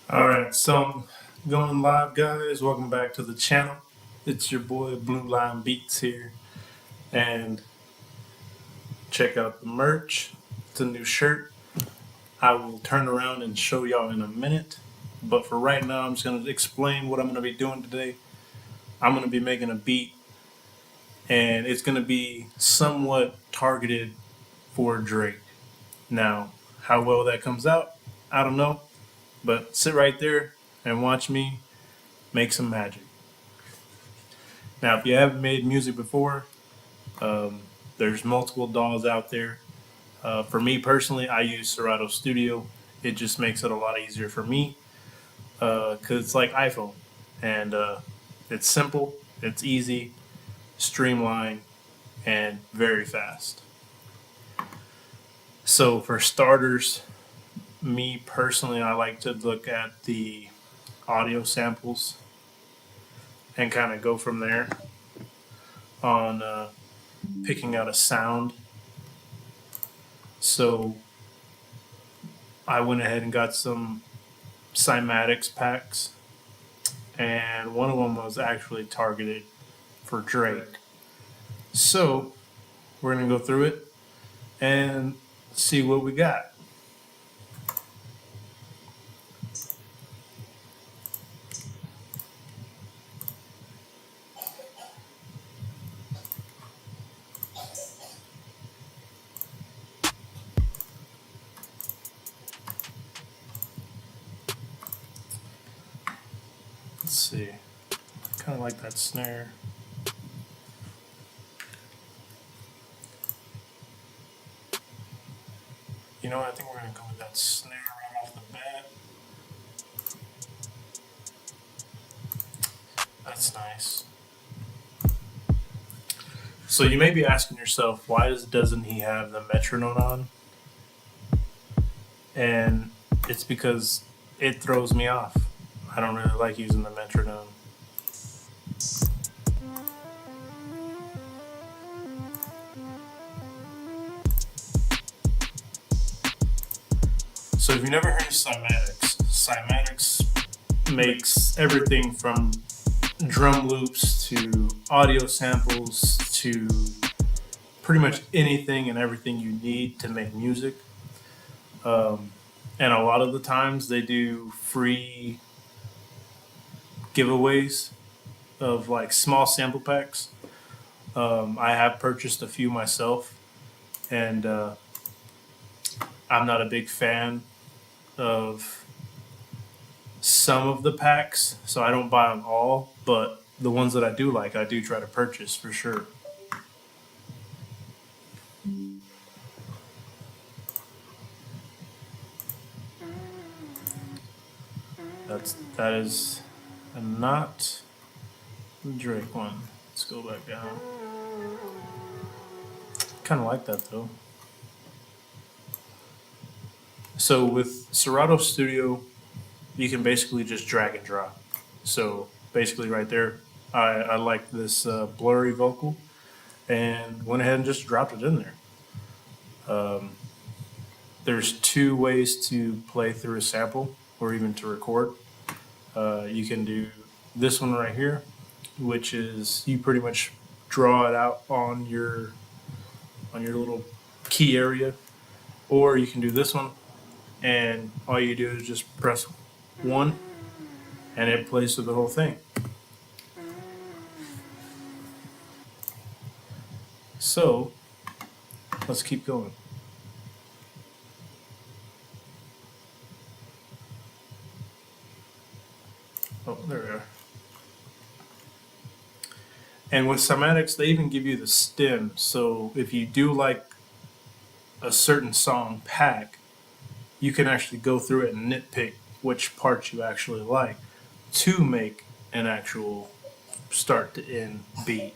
All right, so going live, guys. Welcome back to the channel. It's your boy Blue Line Beats here, and check out the merch. It's a new shirt. I will turn around and show y'all in a minute, but for right now, I'm just gonna explain what I'm gonna be doing today. I'm gonna be making a beat, and it's gonna be somewhat targeted for Drake. Now, how well that comes out, I don't know, but sit right there and watch me make some magic. Now, if you haven't made music before, um, there's multiple DAWs out there. For me personally, I use Serato Studio. It just makes it a lot easier for me because it's like iPhone, and it's simple, it's easy, streamlined, and very fast. So for starters, me personally, I like to look at the audio samples and kind of go from there on picking out a sound. So I went ahead and got some cymatics packs, and one of them was actually targeted for Drake. So we're gonna go through it and see what we got. Let's see. Kind of like that snare. You know what? I think we're gonna go with that snare right off the bat. That's nice. So you may be asking yourself, doesn't he have the metronome on? And it's because it throws me off. I don't really like using the metronome. So if you've never heard of cymatics, cymatics makes everything from drum loops to audio samples to pretty much anything and everything you need to make music. Um, and a lot of the times they do free giveaways of like small sample packs. I have purchased a few myself, and I'm not a big fan of some of the packs, so I don't buy them all. But the ones that I do like, I do try to purchase for sure. That is not the Drake one. Let's go back down. Kind of like that though. So with Serato Studio, you can basically just drag and drop. So basically, right there, I like this blurry vocal and went ahead and just dropped it in there. Um, there's two ways to play through a sample or even to record. You can do this one right here, which is you pretty much draw it out on your little key area, or you can do this one, and all you do is just press one, and it plays through the whole thing. So let's keep going. Oh, there we are. And with cymatics, they even give you the stem. So if you do like a certain song pack, you can actually go through it and nitpick which parts you actually like to make an actual start to end beat.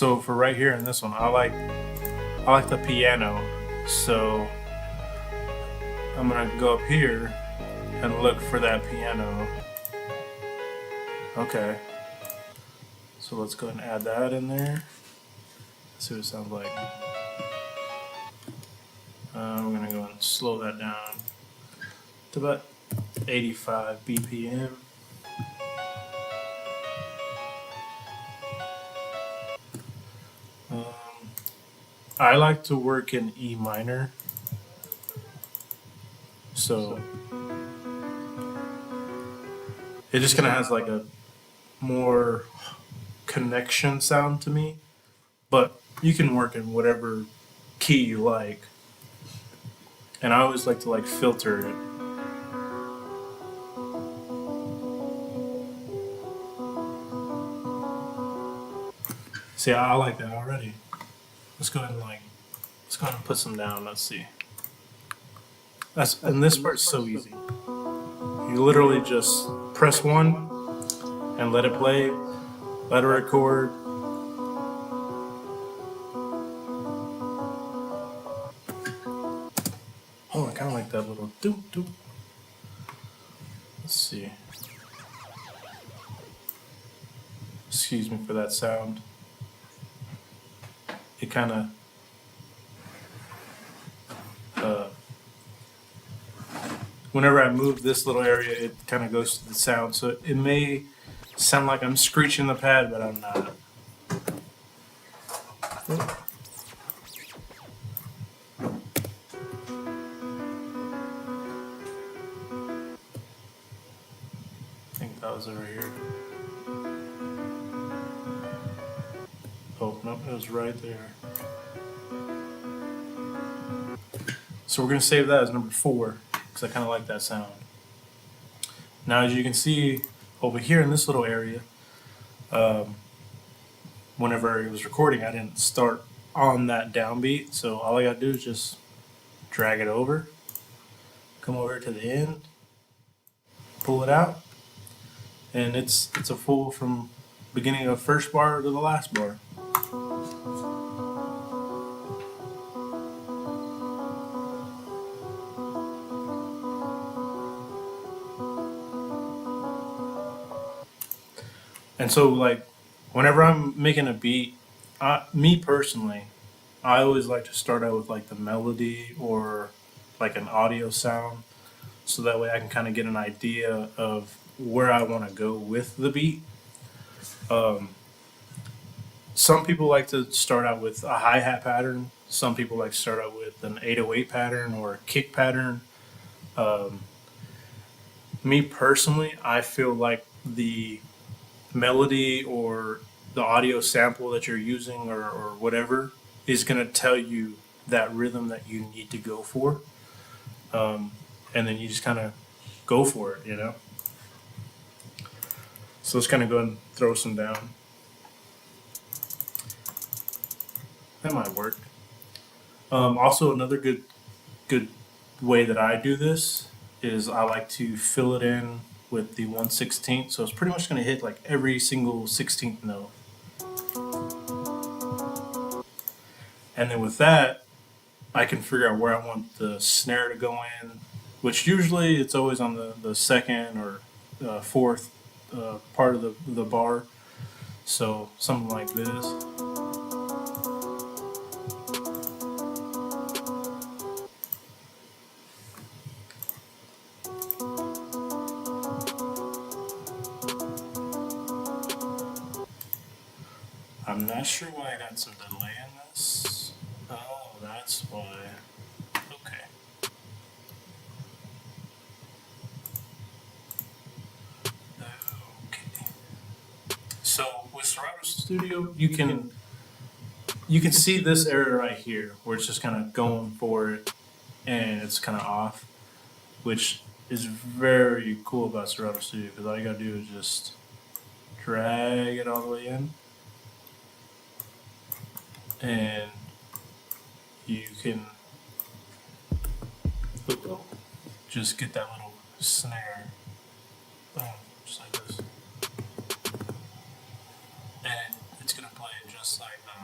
So for right here in this one, I like the piano. So I'm gonna go up here and look for that piano. Okay. So let's go ahead and add that in there. See what it sounds like. We're gonna go and slow that down to about 85 BPM. Um, I like to work in E minor, so it just kind of has like a more connection sound to me. But you can work in whatever key you like, and I always like to like filter it. See, I like that already. Let's go ahead and let's go ahead and put some down. Let's see. And this part's so easy. You literally just press one and let it play, let it record. Oh, I kind of like that little doop doop. Let's see. Excuse me for that sound. It kind of whenever I move this little area, it kind of goes to the sound. So it may sound like I'm screeching the pad, but I'm not. I think that was over here. Oh, nope, it was right there. So we're going to save that as number 4 because I kind of like that sound. Now, as you can see over here in this little area, whenever it was recording, I didn't start on that downbeat. So all I got to do is just drag it over, come over to the end, pull it out, and it's a full from beginning of first bar to the last bar. And so, like, whenever I'm making a beat, me personally, I always like to start out with like the melody or like an audio sound, so that way I can kind of get an idea of where I want to go with the beat. Um, some people like to start out with a hi hat pattern. Some people like to start out with an 808 pattern or a kick pattern. Um, Me personally, I feel like the melody or the audio sample that you're using or whatever is going to tell you that rhythm that you need to go for. Um, and then you just kind of go for it, you know? So let's kind of go and throw some down. That might work. Also, another good way that I do this is I like to fill it in with the 1/16. So it's pretty much going to hit like every single 16th note. And then with that, I can figure out where I want the snare to go in, which usually it's always on the second or fourth part of the bar. So something like this. I'm not sure why I got some delay in this. Oh, that's why. Okay. Okay. So with Serato Studio, you can see this area right here where it's just kind of going for it and it's kind of off, which is very cool about Serato Studio because all you gotta do is just drag it all the way in and you can just get that little snare. Boom, just like this. And it's gonna play just like that.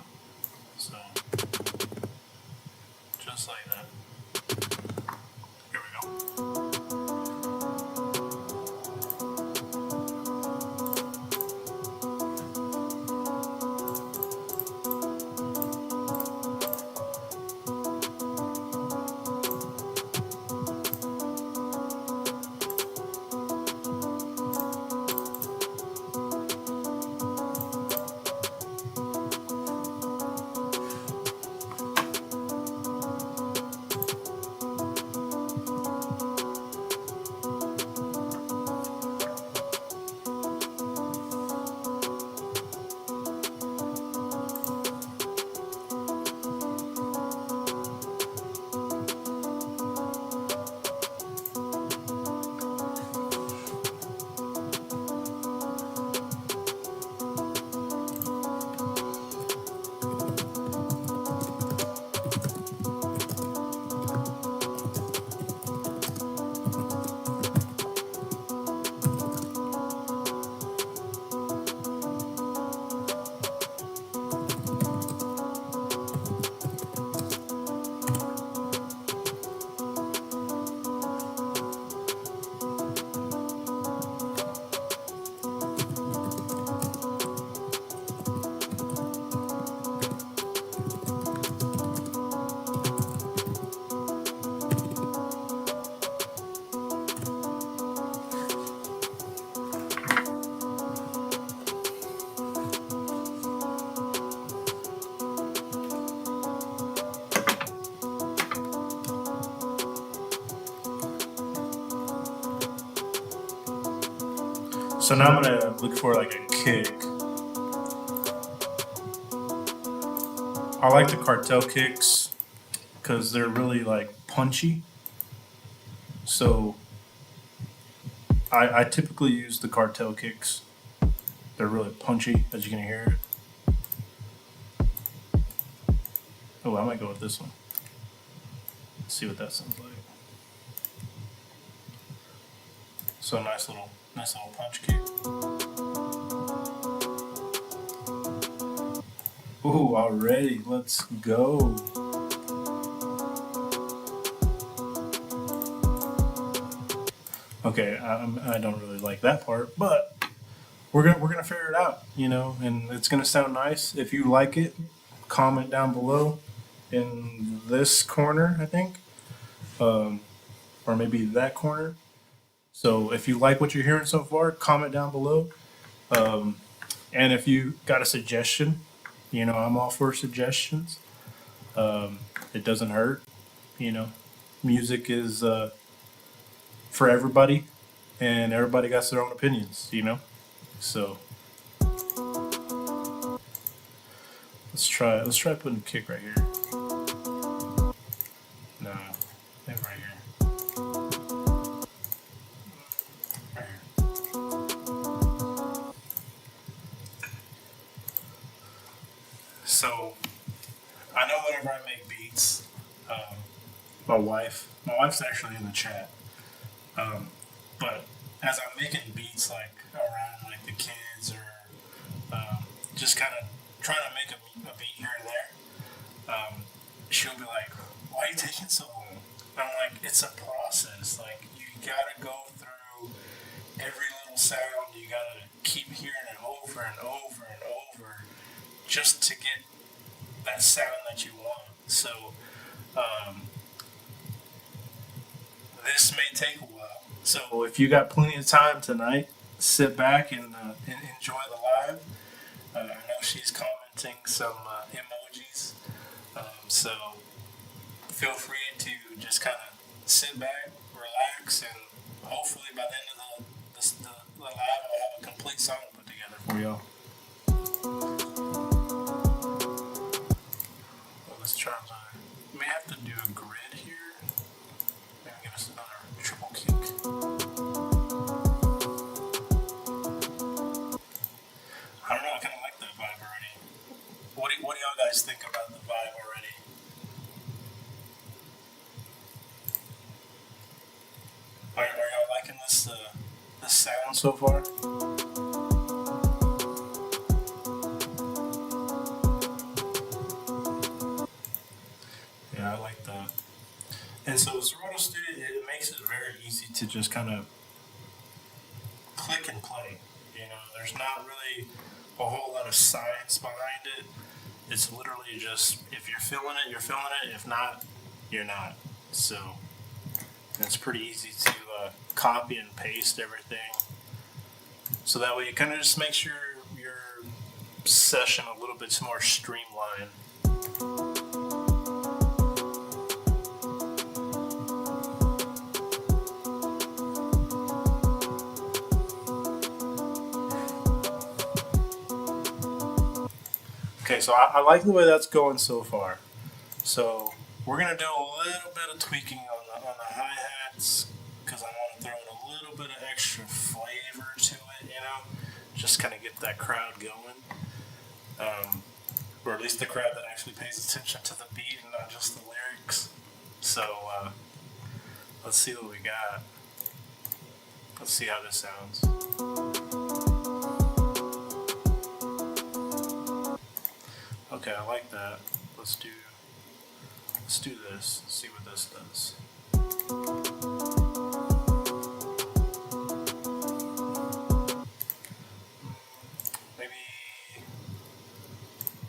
So now I'm gonna look for like a kick. I like the cartel kicks because they're really like punchy. So I typically use the cartel kicks. They're really punchy, as you can hear. Oh, I might go with this one. Let's see what that sounds like. So nice little punch kick. Ooh, already. Let's go. Okay, I don't really like that part, but we're gonna figure it out, you know, and it's gonna sound nice. If you like it, comment down below in this corner, I think, um, or maybe that corner. So if you like what you're hearing so far, comment down below. Um, and if you got a suggestion, you know, I'm all for suggestions. Um, it doesn't hurt, you know. Music is for everybody, and everybody got their own opinions, you know. So let's try putting a kick right here. No, maybe right here. Right here. So I know whenever I make beats, um, my wife's actually in the chat. Um, but as I'm making beats like around like the kids or just kind of trying to make a beat here and there, she'll be like, "Why are you taking so long?" And I'm like, "It's a process. Like you gotta go through every little sound. You gotta keep hearing it over and over and over just to get that sound that you want." So um, this may take a while. So if you got plenty of time tonight, sit back and enjoy the live. I know she's commenting some emojis, so feel free to just kind of sit back, relax, and hopefully by the end of the live, I'll have a complete song put together for y'all. Well, let's try. We may have to do a grid here. Maybe give us another triple kick. I don't know. I kind of like that vibe already. What do y'all guys think about the vibe already? Are y'all liking this sound so far? Yeah, I like that. And so Serato Studio, it makes it very easy to just kind of click and play. You know, there's not really a whole lot of science behind it. It's literally just if you're feeling it, you're feeling it. If not, you're not. So it's pretty easy to copy and paste everything. So that way, it kind of just makes your session a little bit more streamlined. Okay, so I like the way that's going so far. So we're gonna do a little bit of tweaking on the hi hats because I want to throw in a little bit of extra flavor to it, you know, just kind of get that crowd going, or at least the crowd that actually pays attention to the beat and not just the lyrics. So let's see what we got. Let's see how this sounds. Okay, I like that. Let's do this. See what this does.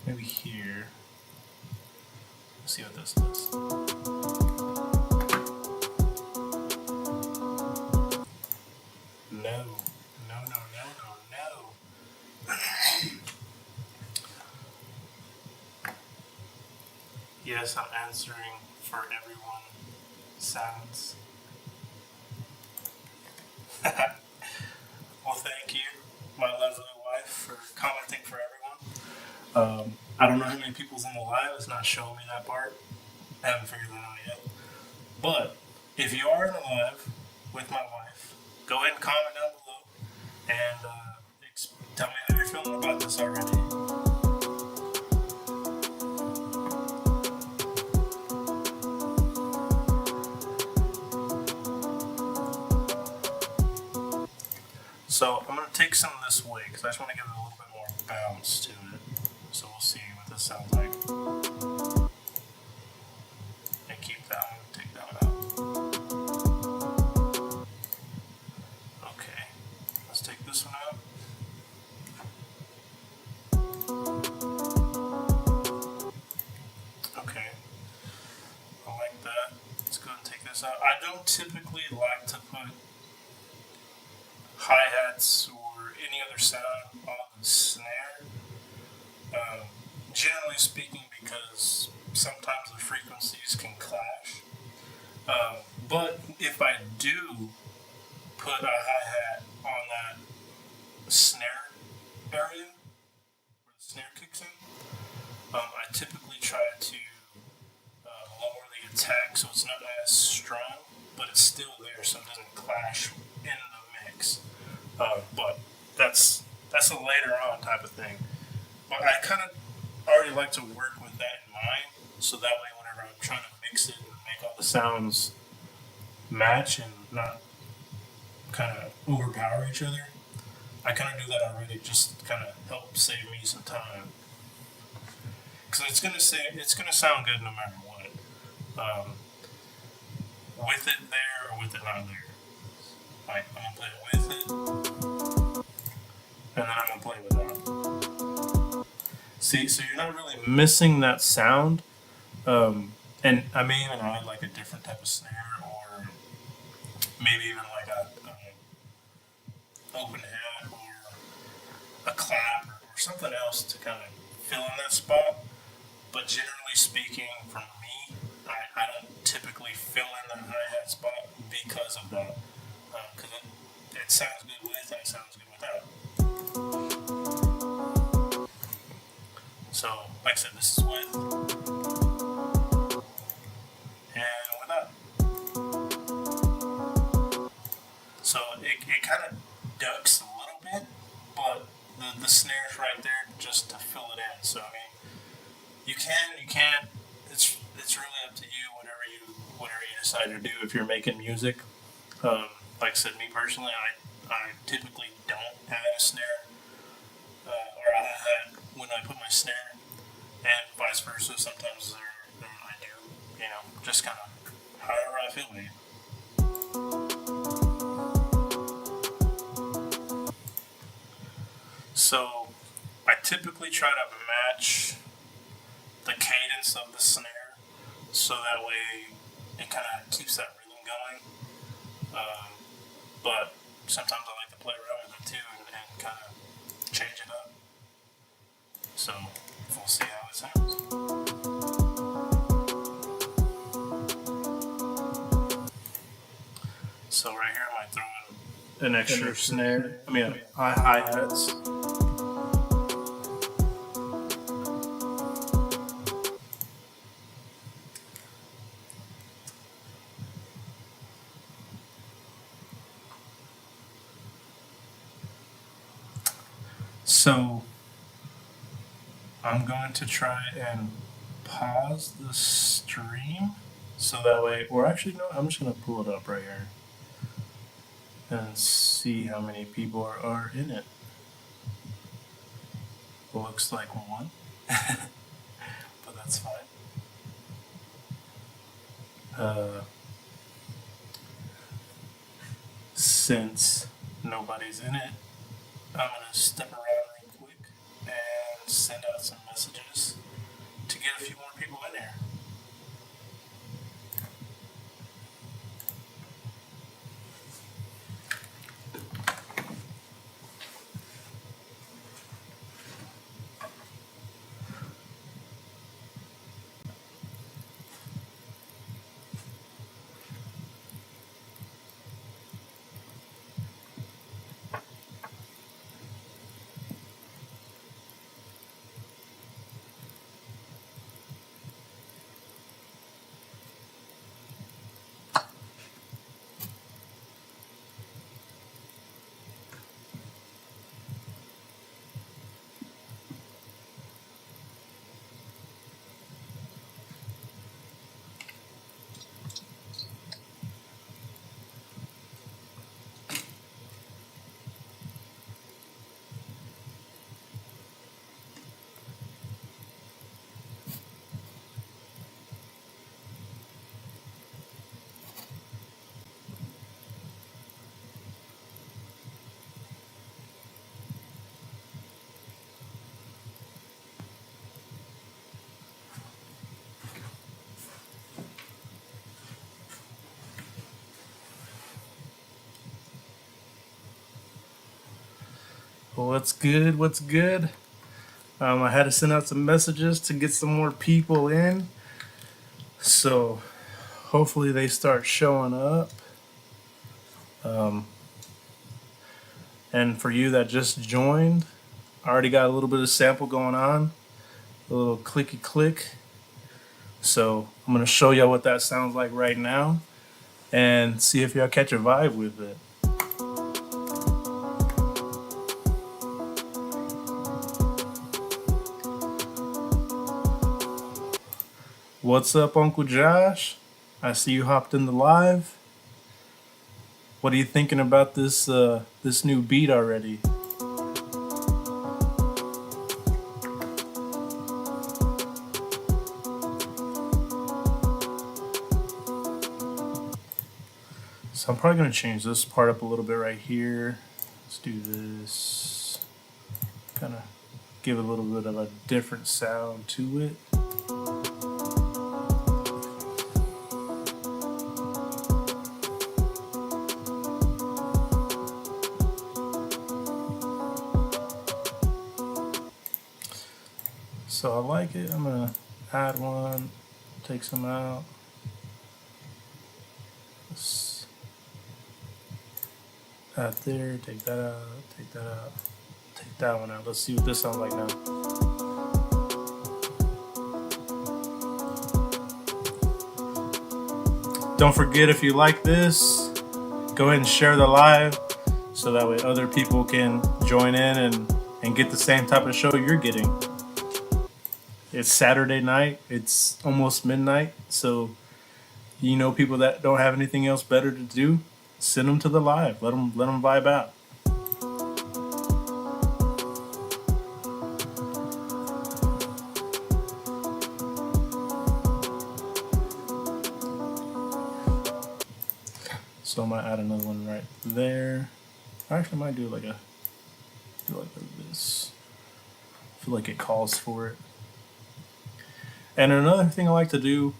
Maybe here. Let's see what this does. No. No, no, no, no, no. Yes, I'm answering for everyone. Silence. Well, thank you. I don't know how many people's in the live. It's not showing me that part. I haven't figured that out yet. But if you are in the live with my wife, go ahead and comment down below and tell me how you're feeling about this already. So I'm going to take some of this away because I just want to give it a little bit more bounce to it. So we'll see what this sounds like. And keep that one, take that one out. Okay, let's take this one out. Okay, I like that. Let's go and take this out. I don't typically like to put hi-hats or any other sound on the snare. Generally speaking, because sometimes the frequencies can clash. But if I do put a hi-hat on that snare area where the snare kicks in, I typically try to lower the attack so it's not as strong, but it's still there so it doesn't clash in the mix. But that's a later on type of thing. But I kind of already like to work with that in mind, so that way whenever I'm trying to mix it and make all the sounds match and not kind of overpower each other, I kind of do that already, just kind of help save me some time. Because it's gonna sound good no matter what, with it there or with it not there. Like I'm gonna play it with it, and then I'm gonna play without. See, so you're not really missing that sound. And I may even add like a different type of snare, or maybe even like a open hat or a clap or something else to kind of fill in that spot. But generally speaking, for me, I don't typically fill in the hi-hat spot because of that. Because it sounds good with and it sounds good without. So, like I said, this is with and without. So it kind of ducks a little bit, but the snare's right there just to fill it in. So I mean, you can't. It's really up to you. Whatever you decide to do. If you're making music, like I said, me personally, I typically don't add a snare or a hi-hat when I put my snare, and vice versa. Sometimes I do. Just kind of however I feel it. So I typically try to match the cadence of the snare, so that way it kind of keeps that rhythm going. But sometimes I like to play around with it too and kind of change it up. So we'll see how it sounds. So right here I might throw in an extra snare. I mean hi-hats. So I'm going to try and pause the stream so that way, or actually no, I'm just going to pull it up right here and see how many people are in it. Looks like one, but that's fine. Since nobody's in it, I'm going to step around real quick and send out some messages to get a few more people in there. Well, what's good? What's good? I had to send out some messages to get some more people in. So hopefully they start showing up. And for you that just joined, I already got a little bit of sample going on, a little clicky click. So I'm going to show y'all what that sounds like right now and see if y'all catch a vibe with it. What's up, Uncle Josh? I see you hopped in the live. What are you thinking about this new beat already? So I'm probably gonna change this part up a little bit right here. Let's do this. Kind of give a little bit of a different sound to it. So I like it. I'm gonna add one, take some out. Let's add there, take that out, take that out, take that one out. Let's see what this sounds like now. Don't forget, if you like this, go ahead and share the live so that way other people can join in and get the same type of show you're getting. It's Saturday night. It's almost midnight. So, people that don't have anything else better to do, send them to the live. Let them vibe out. So I might add another one right there. I actually might do like this. I feel like it calls for it. And another thing I like to do,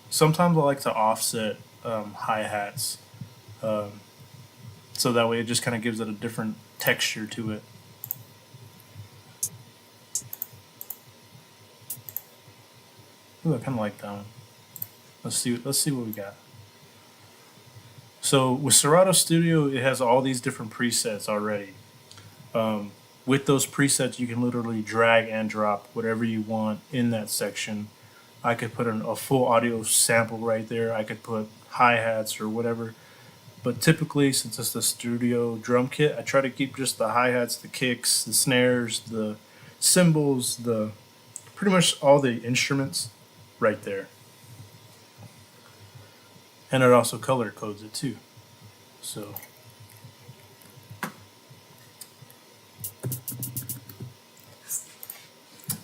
sometimes I like to offset hi-hats. So that way it just kind of gives it a different texture to it. Ooh, I kind of like that one. Let's see what we got. So with Serato Studio, it has all these different presets already. With those presets, you can literally drag and drop whatever you want in that section. I could put a full audio sample right there. I could put hi-hats or whatever. But typically, since it's the studio drum kit, I try to keep just the hi-hats, the kicks, the snares, the cymbals, the pretty much all the instruments right there. And it also color codes it too. So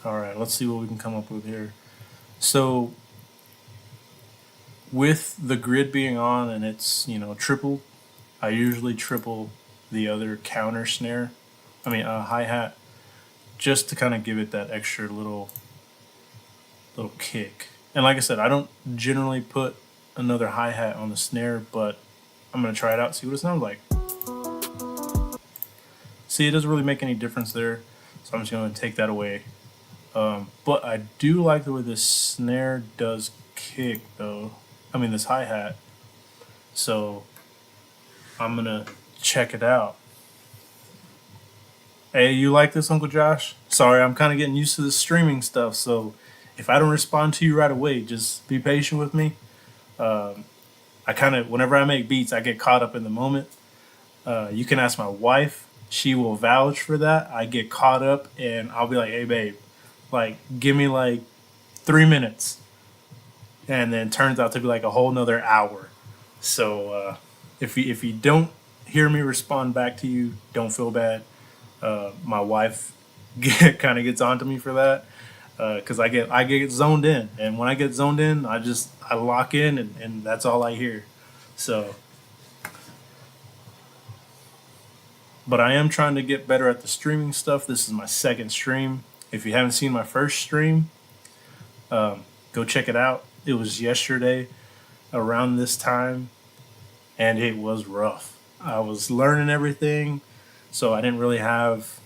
all right, let's see what we can come up with here. So with the grid being on and it's, tripled, I usually triple the other counter snare, hi-hat, just to kind of give it that extra little kick. And like I said, I don't generally put another hi-hat on the snare, but I'm going to try it out, see what it sounds like. See, it doesn't really make any difference there, so I'm just going to take that away. But I do like the way this snare does kick, though. This hi-hat. So I'm going to check it out. Hey, you like this, Uncle Josh? Sorry, I'm kind of getting used to the streaming stuff, so if I don't respond to you right away, just be patient with me. Whenever I make beats, I get caught up in the moment. You can ask my wife. She will vouch for that. I get caught up and I'll be like, hey, babe, give me 3 minutes. And then it turns out to be a whole nother hour. So if you don't hear me respond back to you, don't feel bad. My wife kind of gets onto me for that. Because I get zoned in, and when I get zoned in, I lock in, and that's all I hear. So, but I am trying to get better at the streaming stuff. This is my second stream. If you haven't seen my first stream, go check it out. It was yesterday around this time, and it was rough. I was learning everything, so I didn't really have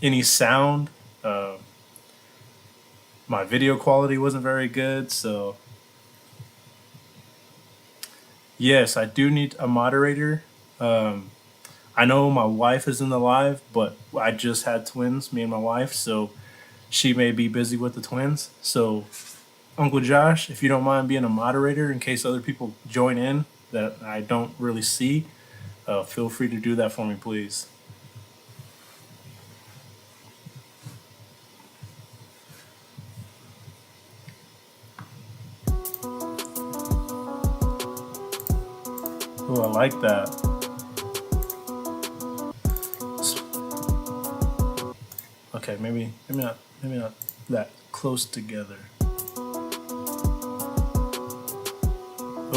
any sound. Uh, my video quality wasn't very good, so yes, I do need a moderator. Um, I know my wife is in the live, but I just had twins, me and my wife, so she may be busy with the twins. So, Uncle Josh, if you don't mind being a moderator in case other people join in that I don't really see, feel free to do that for me, please. Oh, I like that. Okay, maybe not that close together.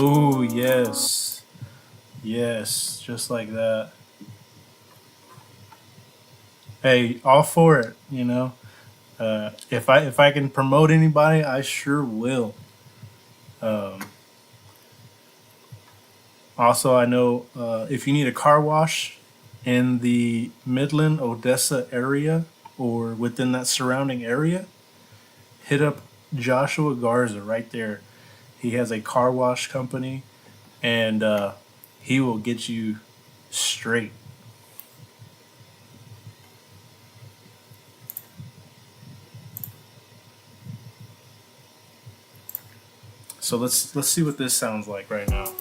Oh, yes. Yes, just like that. Hey, all for it, you know. If I can promote anybody, I sure will. Um, Also, I know if you need a car wash in the Midland, Odessa area or within that surrounding area, hit up Joshua Garza right there. He has a car wash company and he will get you straight. So let's see what this sounds like right now.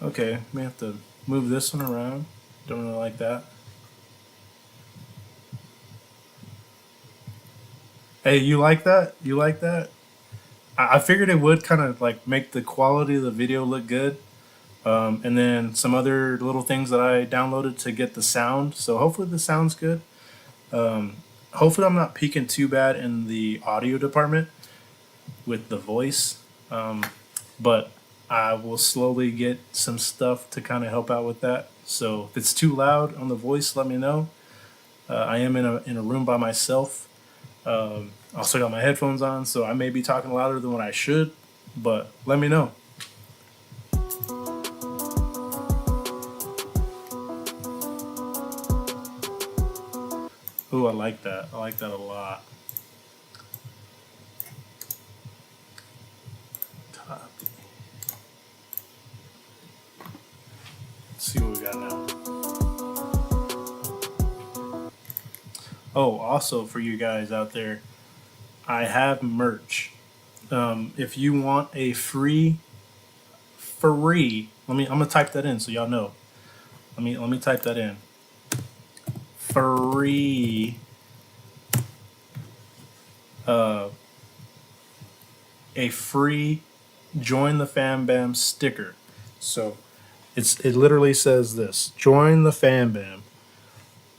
Okay, may have to move this one around. Don't really like that. Hey, you like that? You like that? I figured it would kind of like make the quality of the video look good. And then some other little things that I downloaded to get the sound. So hopefully the sound's good. Um, Hopefully I'm not peaking too bad in the audio department with the voice. Um, but I will slowly get some stuff to kind of help out with that. So if it's too loud on the voice, let me know. I am in a room by myself. I also got my headphones on, so I may be talking louder than what I should. But let me know. Ooh, I like that. I like that a lot. Copy. Let's see what we got now. Oh, also for you guys out there, I have merch. If you want a free, I'm gonna type that in so y'all know. Let me type that in. Free, uh, a free join the Fam Bam sticker. So it literally says this: join the Fam Bam.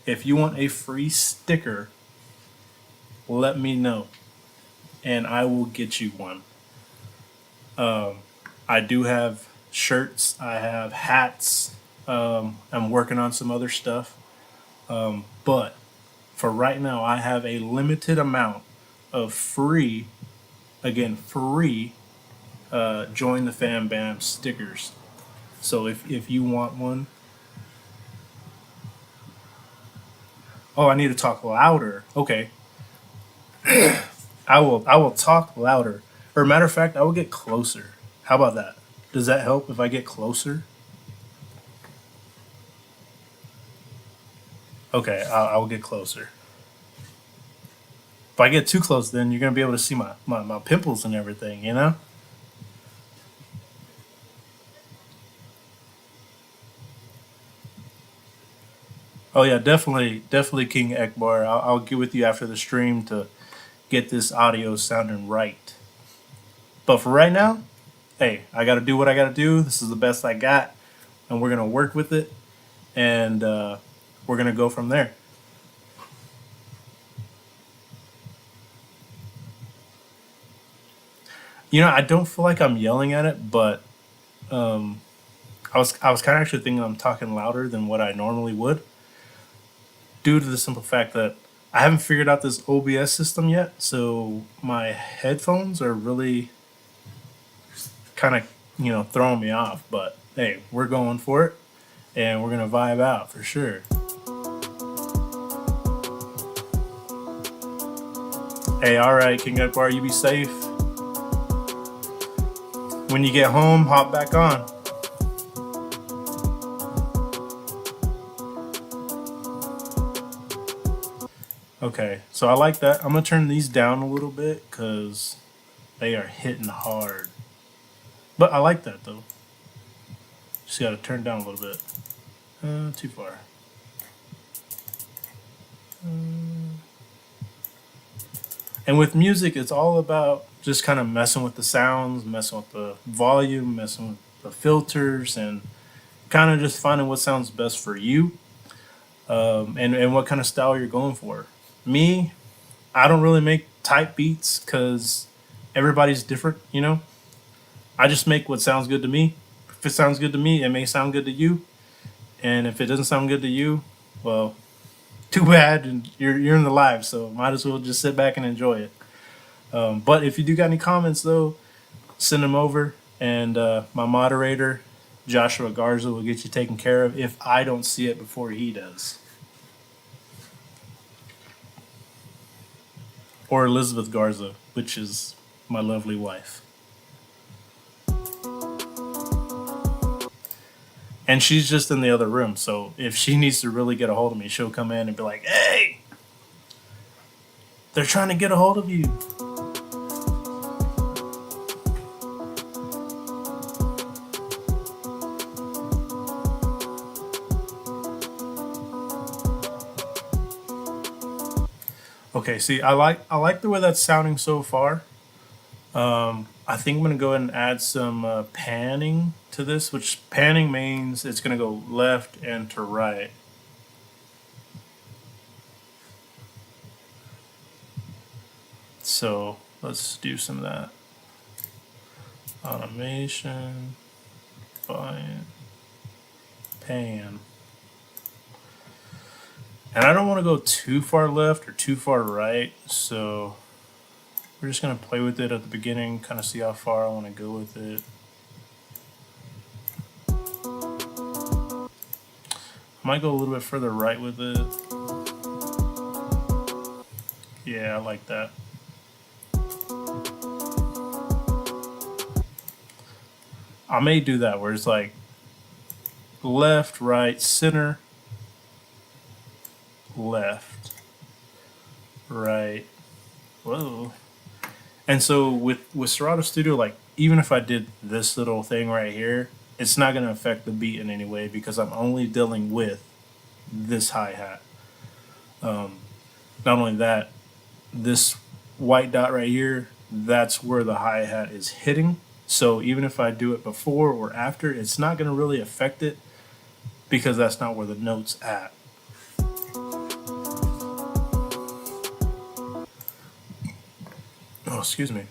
If you want a free sticker, let me know, and I will get you one. Um, I do have shirts. I have hats. I'm working on some other stuff. But for right now, I have a limited amount of free, again, free, Join the Fam Bam stickers. So if you want one, oh, I need to talk louder. Okay, I will talk louder. Or matter of fact, I will get closer. How about that? Does that help if I get closer? Okay, I will get closer. If I get too close, then you're gonna be able to see my pimples and everything. You know? Oh yeah, definitely King Ekbar. I'll get with you after the stream to get this audio sounding right. But for right now, hey, I got to do what I got to do. This is the best I got, and we're gonna work with it, and we're gonna go from there. I don't feel like I'm yelling at it, but um, I was kind of actually thinking I'm talking louder than what I normally would, due to the simple fact that I haven't figured out this OBS system yet. So my headphones are really kind of throwing me off. But hey, we're going for it, and we're gonna vibe out for sure. Hey, all right, King Akbar, you be safe. When you get home, hop back on. Okay, so I like that. I'm gonna turn these down a little bit because they are hitting hard. But I like that though. Just gotta turn down a little bit. Too far. And with music, it's all about just kind of messing with the sounds, messing with the volume, messing with the filters, and kind of just finding what sounds best for you, and what kind of style you're going for. Me, I don't really make type beats because everybody's different, you know? I just make what sounds good to me. If it sounds good to me, it may sound good to you. And if it doesn't sound good to you, well, too bad. And you're in the live, so might as well just sit back and enjoy it. But if you do got any comments, though, send them over. And my moderator, Joshua Garza, will get you taken care of if I don't see it before he does. Or Elizabeth Garza, which is my lovely wife. And she's just in the other room, so if she needs to really get a hold of me, she'll come in and be like, "Hey, they're trying to get a hold of you." Okay, see, I like the way that's sounding so far. I think I'm gonna go ahead and add some panning to this, which panning means it's gonna go left and to right. So let's do some of that. Automation, bind, pan. And I don't want to go too far left or too far right, so we're just going to play with it at the beginning, kind of see how far I want to go with it. I might go a little bit further right with it. Yeah, I like that. I may do that where it's like left, right, center, left, right. Whoa. And so with Serato Studio, like even if I did this little thing right here, it's not going to affect the beat in any way because I'm only dealing with this hi-hat. Not only that, this white dot right here, that's where the hi-hat is hitting. So even if I do it before or after, it's not going to really affect it because that's not where the note's at. Oh, excuse me.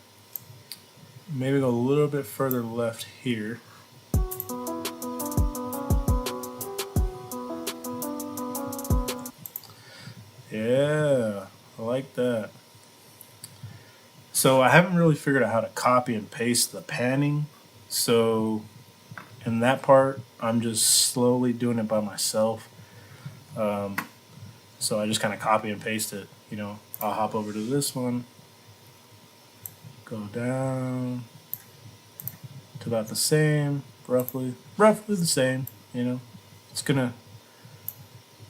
Maybe go a little bit further left here. Yeah, I like that. So I haven't really figured out how to copy and paste the panning. So in that part, I'm just slowly doing it by myself. So I just kind of copy and paste it. You know, I'll hop over to this one, go down to about the same, roughly the same. You know, it's gonna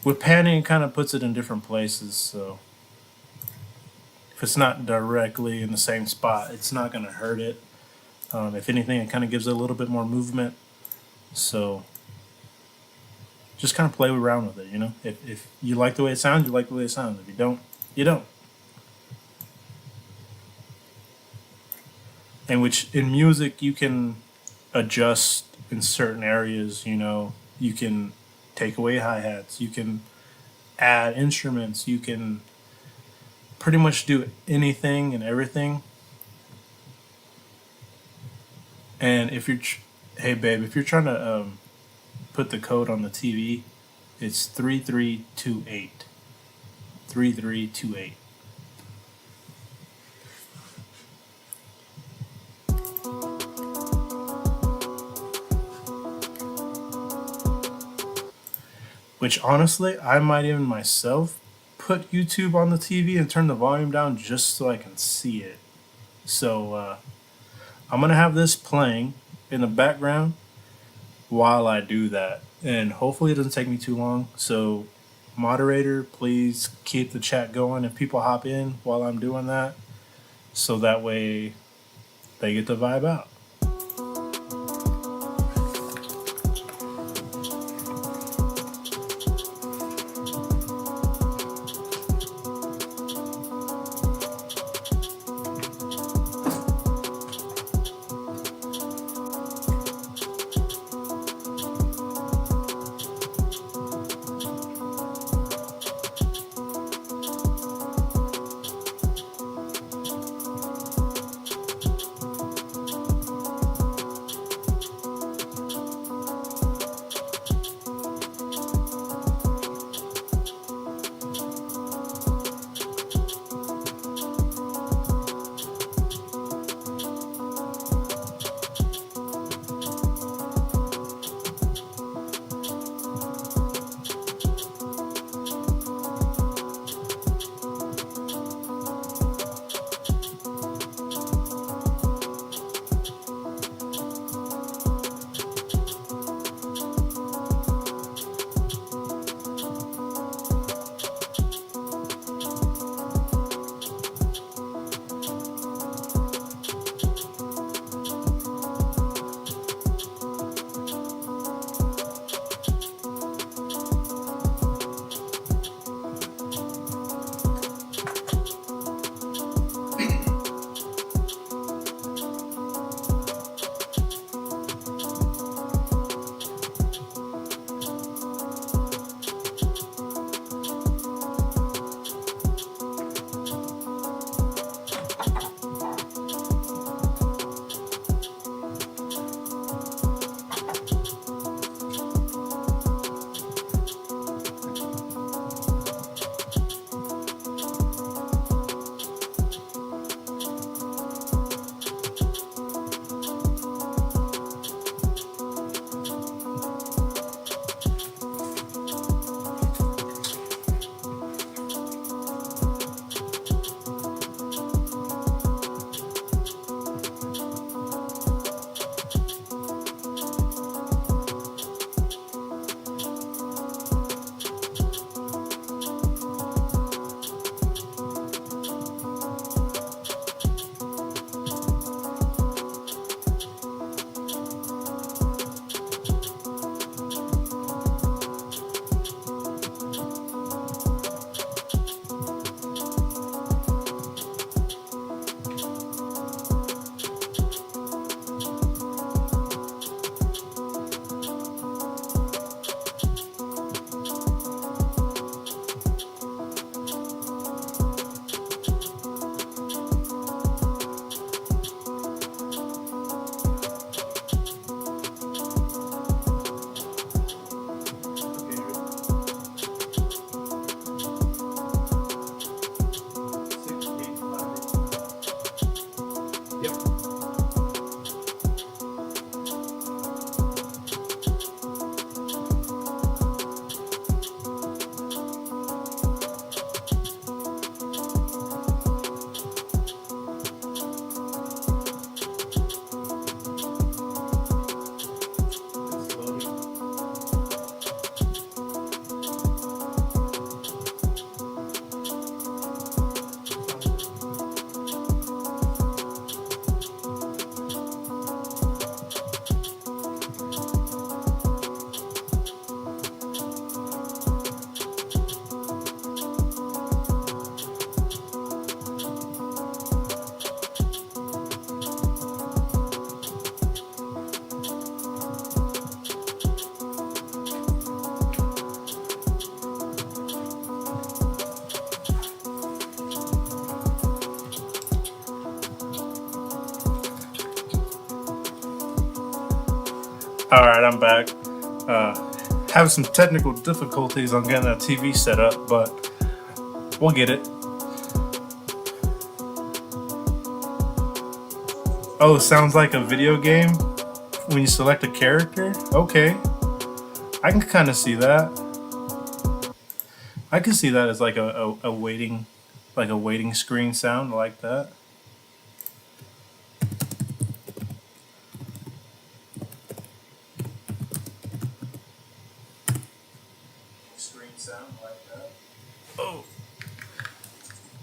with panning, it kind of puts it in different places. So if it's not directly in the same spot, it's not gonna hurt it. If anything, it kind of gives it a little bit more movement. So just kind of play around with it, you know. If you like the way it sounds, you like the way it sounds. If you don't, you don't. And which in music you can adjust in certain areas, you know. You can take away hi-hats, you can add instruments, you can pretty much do anything and everything. And if you're, hey babe, if you're trying to put the code on the TV, it's 3328. 3328. which honestly, I might even myself put YouTube on the TV and turn the volume down just so I can see it. So I'm gonna have this playing in the background while I do that, and hopefully it doesn't take me too long. So, moderator, please keep the chat going if people hop in while I'm doing that, so that way they get the vibe out. All right, I'm back. Having some technical difficulties on getting that TV set up, but we'll get it. Oh, it sounds like a video game when you select a character? Okay, I can kind of see that. I can see that as like a waiting, like a waiting screen sound like that. Screen sound like that. Oh,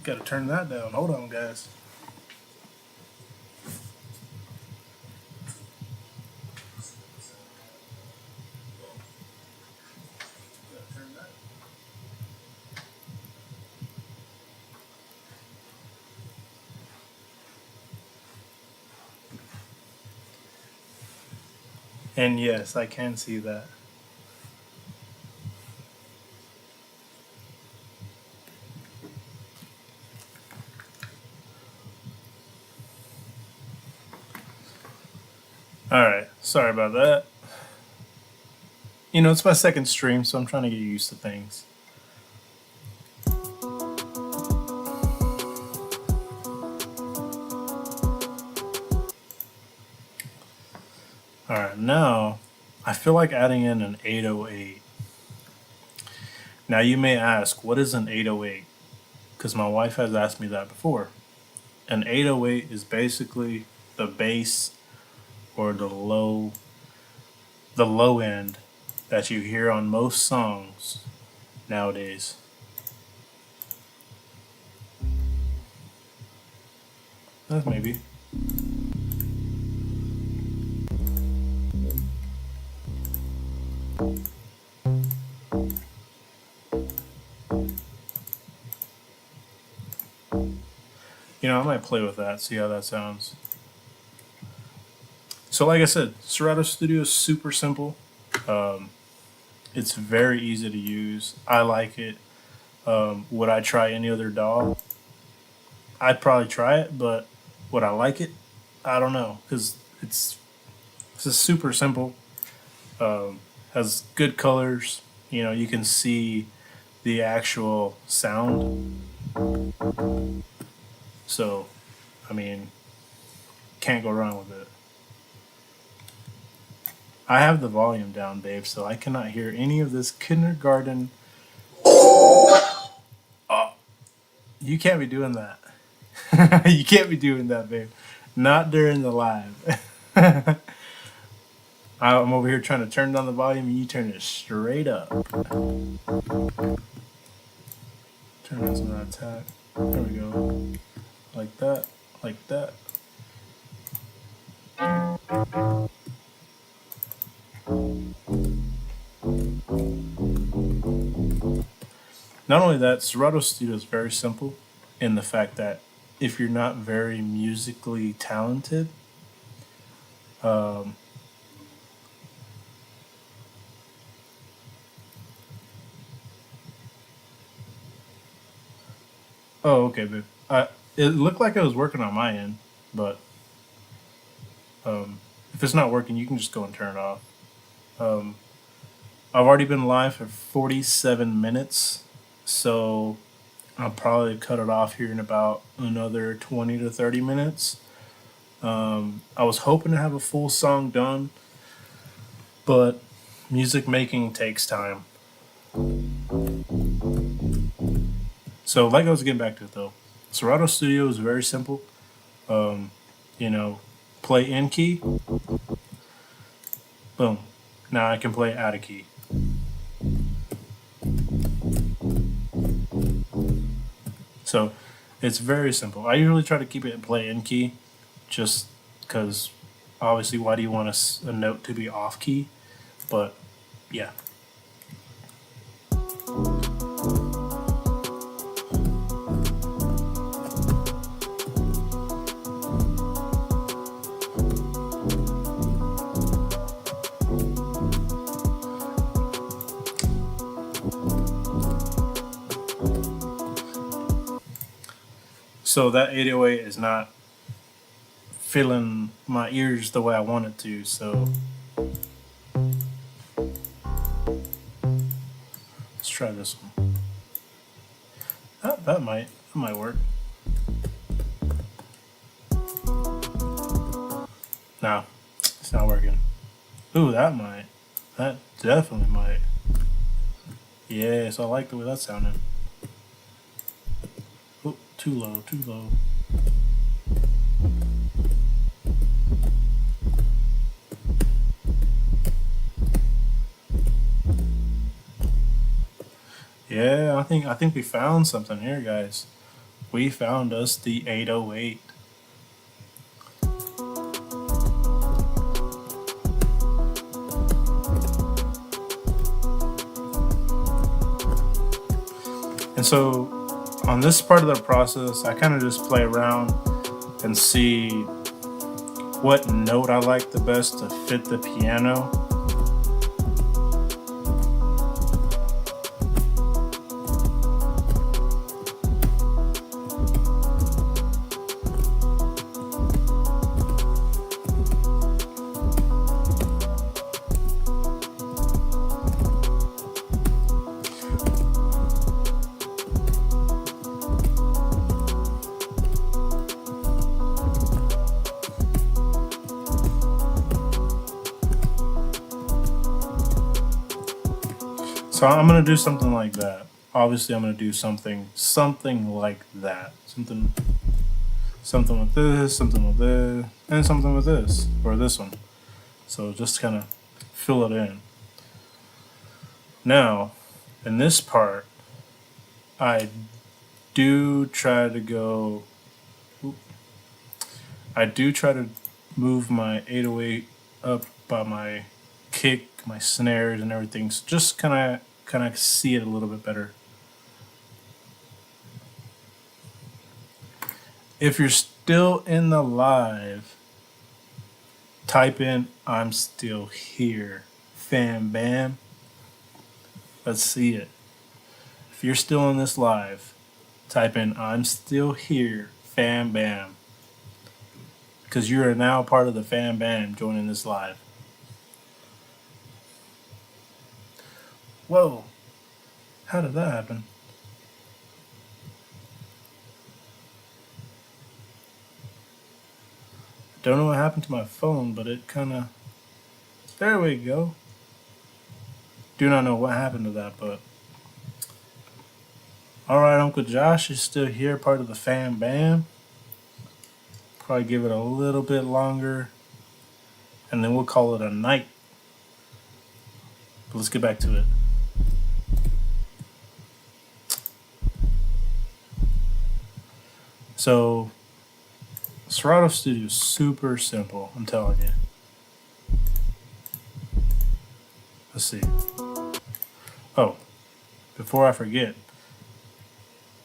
gotta turn that down. Hold on, guys. And yes, I can see that. All right, sorry about that. You know, it's my second stream, so I'm trying to get used to things. All right, now I feel like adding in an 808. Now you may ask, what is an 808? Because my wife has asked me that before. An 808 is basically the bass or the low end that you hear on most songs nowadays. Maybe. You know, I might play with that, see how that sounds. So, like I said, Serato Studio is super simple. It's very easy to use. I like it. Would I try any other DAW? I'd probably try it, but would I like it? I don't know, because it's just super simple. Has good colors. You know, you can see the actual sound. So, I mean, can't go wrong with it. I have the volume down, babe, so I cannot hear any of this kindergarten. Oh, you can't be doing that. You can't be doing that, babe. Not during the live. I'm over here trying to turn down the volume and you turn it straight up. Turn on some attack. There we go. Like that. Like that. Not only that, Serato Studio is very simple in the fact that if you're not very musically talented, um, oh, okay, babe. It looked like I was working on my end, but if it's not working, you can just go and turn it off. Um, I've already been live for 47 minutes, so I'll probably cut it off here in about another 20 to 30 minutes. I was hoping to have a full song done, but music making takes time. So, like I was getting back to it though, Serato Studio is very simple. Um, you know, play in key, boom. Now I can play out of key. So, it's very simple. I usually try to keep it in play in key, just because obviously, why do you want a note to be off key? But yeah. So that 808 is not filling my ears the way I want it to. So let's try this one. That might work. No, it's not working. Ooh, that definitely might. Yeah, so I like the way that sounded. Oh, too low, too low. Yeah, I think we found something here, guys. We found us the 808. And so on this part of the process, I kind of just play around and see what note I like the best to fit the piano. So I'm gonna do something like that. Obviously, I'm gonna do something like that. Something with this, something with this, and something with this, or this one. So just kind of fill it in. Now, in this part, I do try to go. I do try to move my 808 up by my kick, my snares, and everything. So just kind of see it a little bit better. If you're still in the live, type in "I'm still here." Fam bam. Let's see it. If you're still in this live, type in "I'm still here." Fam bam. Because you are now part of the fam bam joining this live. Whoa. How did that happen? Don't know what happened to my phone, but it kind of. There we go. Do not know what happened to that, but. Alright, Uncle Josh is still here, part of the fam bam. Probably give it a little bit longer, and then we'll call it a night. But let's get back to it. So, Serato Studio is super simple, I'm telling you. Let's see. Oh, before I forget,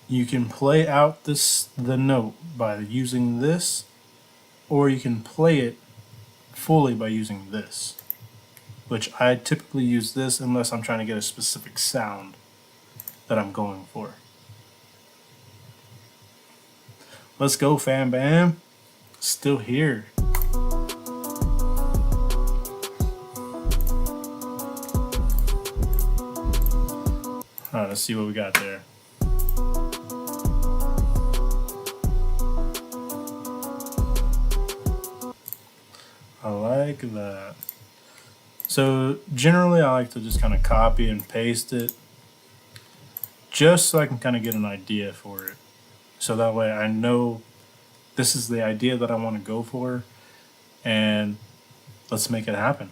you can play out the note by using this, or you can play it fully by using this, which I typically use this unless I'm trying to get a specific sound that I'm going for. Let's go, fam bam. Still here. Alright, let's see what we got there. I like that. So generally I like to just kind of copy and paste it just so I can kind of get an idea for it. So that way I know this is the idea that I want to go for, and let's make it happen.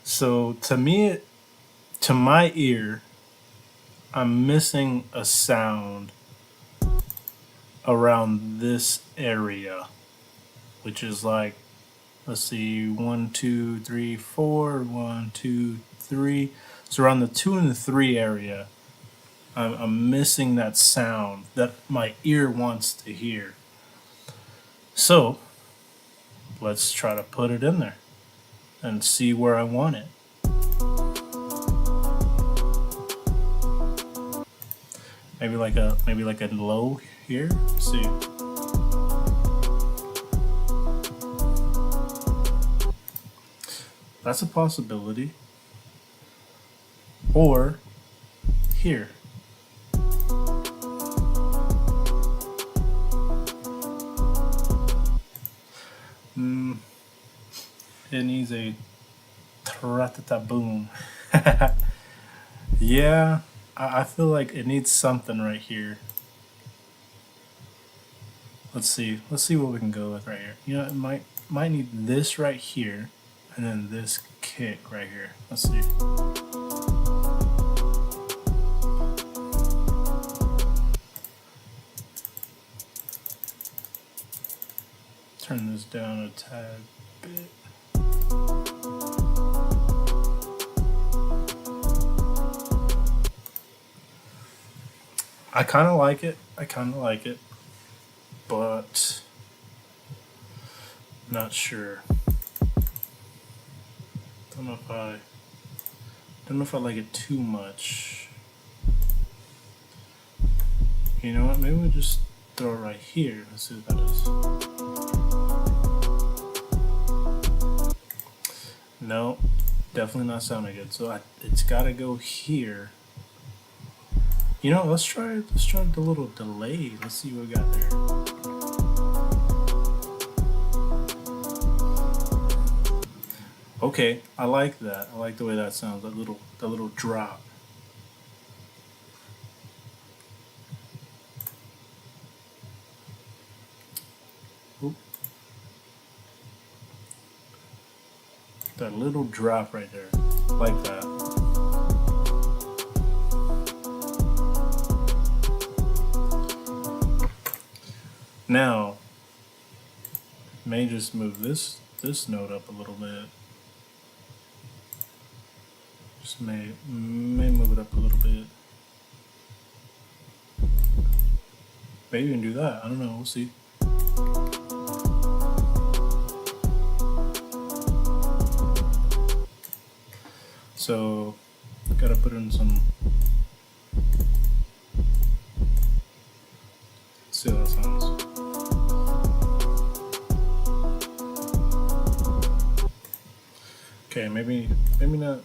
So to me, to my ear, I'm missing a sound around this area, which is like, let's see, 1, 2, 3, 4, 1, 2, 3. So around the 2 and the 3 area, I'm missing that sound that my ear wants to hear. So let's try to put it in there and see where I want it. Maybe like a low here. Let's see. That's a possibility. Or here. It needs a tratata boom. Yeah, I feel like it needs something right here. Let's see. Let's see what we can go with right here. You know, it might need this right here, and then this kick right here. Let's see. Turn this down a tad bit. I kind of like it. I kind of like it, but not sure. Don't know if I like it too much. You know what? Maybe we just throw it right here. Let's see what that is. No, definitely not sounding good. So it's got to go here. You know, let's try the little delay. Let's see what we got there. Okay, I like that. I like the way that sounds. That little drop. Oop. That little drop right there. Like that. Now, may just move this note up a little bit. Just may move it up a little bit. Maybe even do that. I don't know. We'll see. So, gotta put in some. Let's see how that sounds. Okay, maybe not.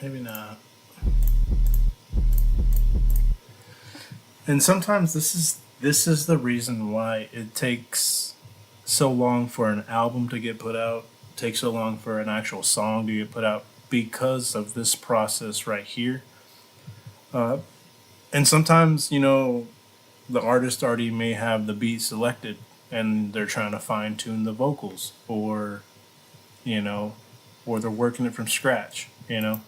Maybe not. And sometimes this is the reason why it takes so long for an album to get put out, takes so long for an actual song to get put out, because of this process right here. And sometimes, you know, the artist already may have the beat selected and they're trying to fine tune the vocals, or, you know, or they're working it from scratch, you know.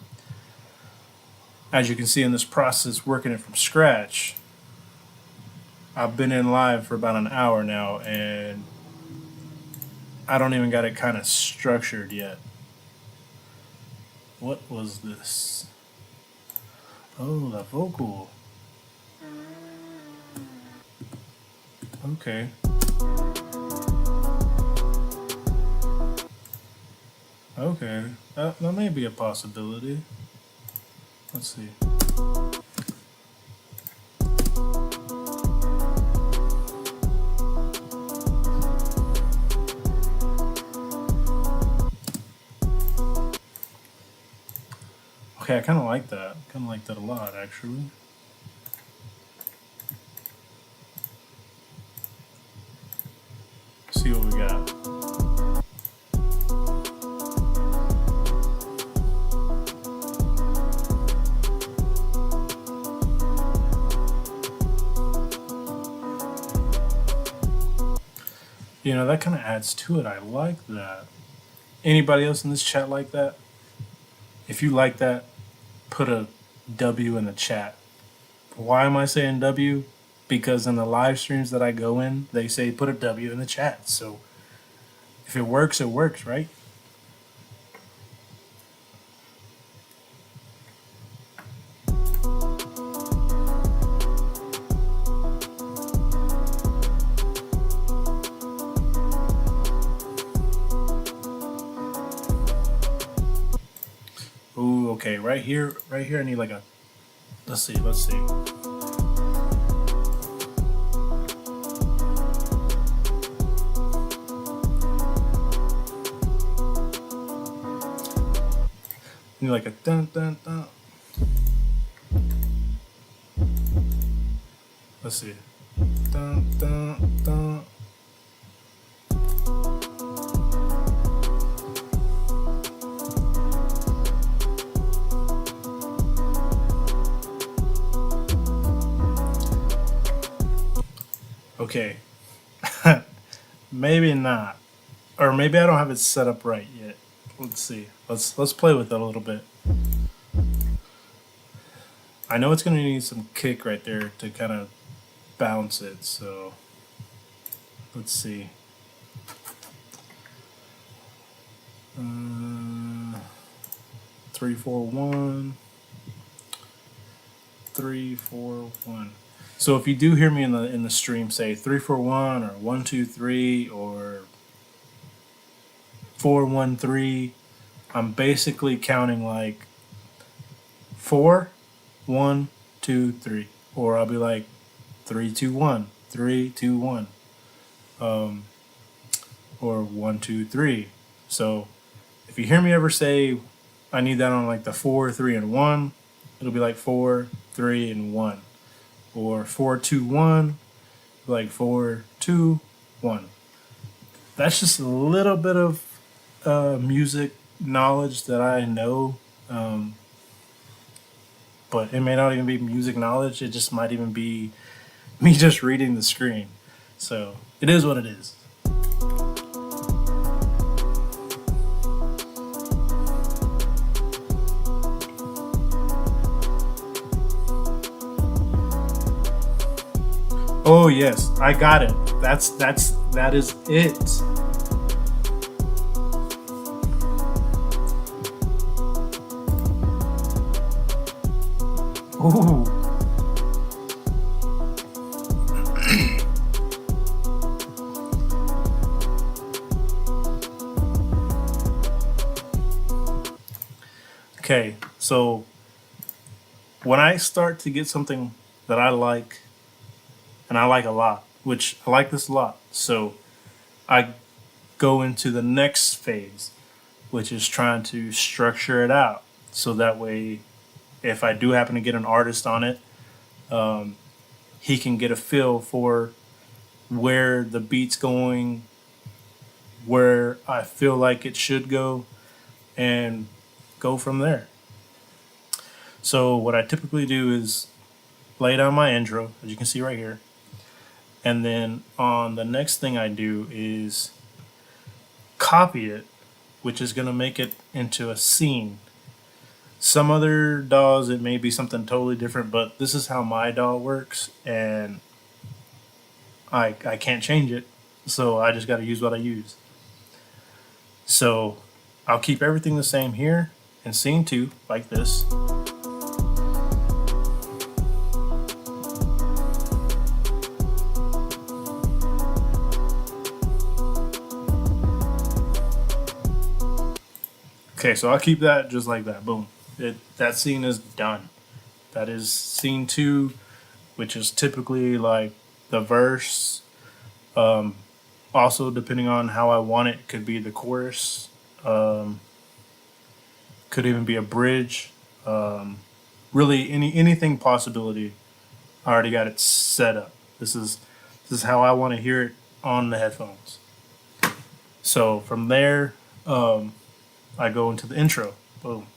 As you can see in this process, working it from scratch, I've been in live for about an hour now, and I don't even got it kind of structured yet. What was this? Oh, that vocal. Okay. Okay. That may be a possibility. Let's see. Okay, I kind of like that. Kind of like that a lot, actually. See what we got. You know, that kind of adds to it. I like that. Anybody else in this chat like that? If you like that, put a W in the chat. Why am I saying W? Because in the live streams that I go in, they say put a W in the chat. So if it works, right? Ooh, okay, right here I need like a, let's see. You like a dun dun dun. Let's see. Dun dun dun. Okay, maybe not, or maybe I don't have it set up right yet. Let's see. Let's play with it a little bit. I know it's gonna need some kick right there to kind of bounce it. So let's see. Uh, 3 4 1 3 4 1. So if you do hear me in the stream say 3 4 1 or 1 2 3 or 4 1 3, I'm basically counting like 4 1 2 3, or I'll be like 3 2 1 3 2 1, um, or 1 2 3. So if you hear me ever say I need that on like the 4 3 and 1, it'll be like 4 3 and 1, or 4 2 1, like 4 2 1. That's just a little bit of music knowledge that I know, um, but it may not even be music knowledge. It just might even be me just reading the screen. So it is what it is. Oh yes, I got it. That is it. Ooh. Okay, so when I start to get something that I like, and I like a lot, which I like this a lot, so I go into the next phase, which is trying to structure it out. So that way, if I do happen to get an artist on it, um, he can get a feel for where the beat's going, where I feel like it should go, and go from there. So what I typically do is lay down my intro, as you can see right here, and then on the next thing I do is copy it, which is going to make it into a scene. Some other DAWs it may be something totally different, but this is how my DAW works, and I can't change it, so I just got to use what I use. So I'll keep everything the same here in scene 2, like this. Okay, so I'll keep that just like that. Boom. That scene is done. That is scene 2, which is typically like the verse. Um, Also, depending on how I want it, could be the chorus. Um, could even be a bridge. Um, really, anything possibility. I already got it set up. This is how I want to hear it on the headphones. So from there, I go into the intro. Boom.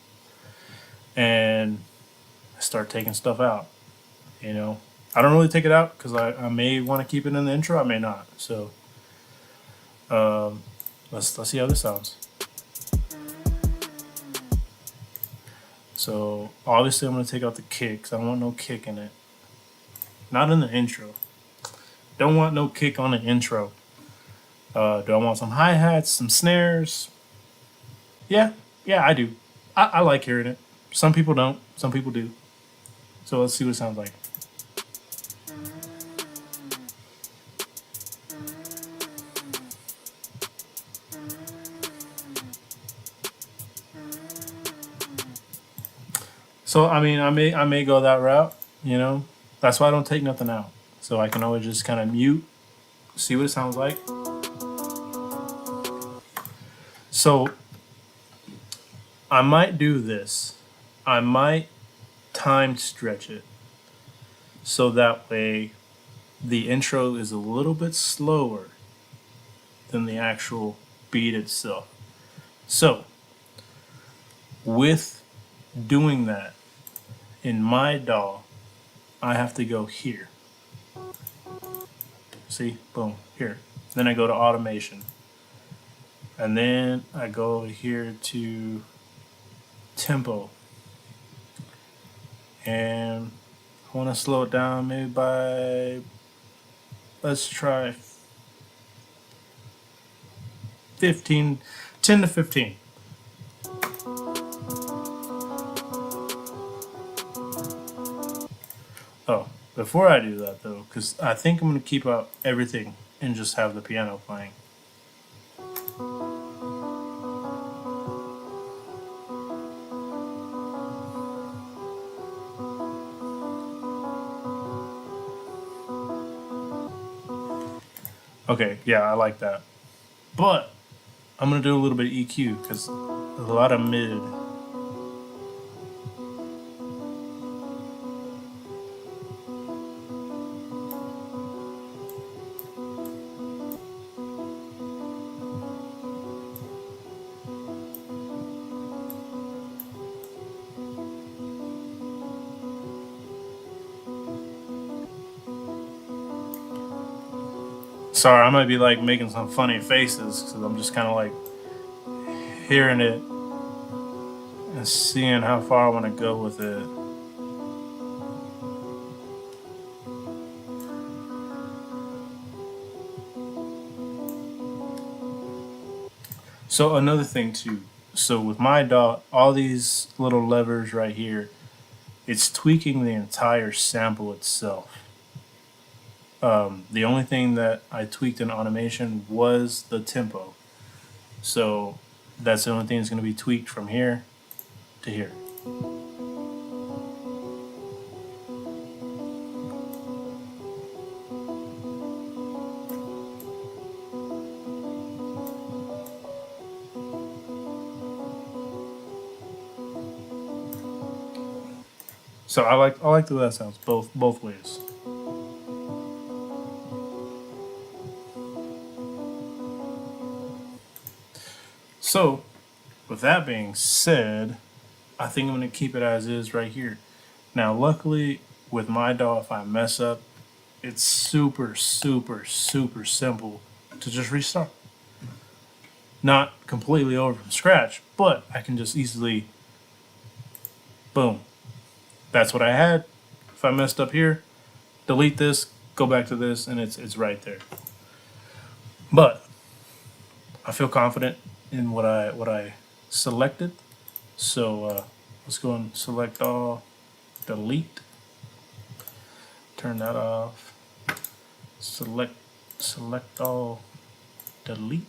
And I start taking stuff out. You know, I don't really take it out because I may want to keep it in the intro. I may not. So um, let's see how this sounds. So obviously I'm gonna take out the kicks. I don't want no kick in it. Not in the intro. Don't want no kick on the intro. Do I want some hi hats, some snares? Yeah, yeah, I do. I like hearing it. Some people don't. Some people do. So let's see what it sounds like. So I mean, I may go that route. You know, that's why I don't take nothing out. So I can always just kind of mute, see what it sounds like. So I might do this. I might time stretch it so that way the intro is a little bit slower than the actual beat itself. So with doing that in my DAW, I have to go here. See, boom, here. Then I go to automation. And then I go over here to tempo. And I want to slow it down maybe by, let's try 15, 10 to 15. Oh, before I do that though, because I think I'm going to keep out everything and just have the piano playing. Okay, yeah, I like that. But I'm going to do a little bit of EQ because a lot of mid. Sorry, I might be like making some funny faces because I'm just kind of like hearing it and seeing how far I want to go with it. So another thing too. So with my DAW, all these little levers right here, it's tweaking the entire sample itself. The only thing that I tweaked in automation was the tempo. So that's the only thing that's going to be tweaked from here to here. So I like the way that sounds both ways. So with that being said, I think I'm going to keep it as is right here. Now, luckily, with my DAW, if I mess up, it's super, super, super simple to just restart. Not completely over from scratch, but I can just easily, boom. That's what I had. If I messed up here, delete this, go back to this, and it's right there. But I feel confident in what I selected. So let's go and select all, delete, turn that off, select all, delete.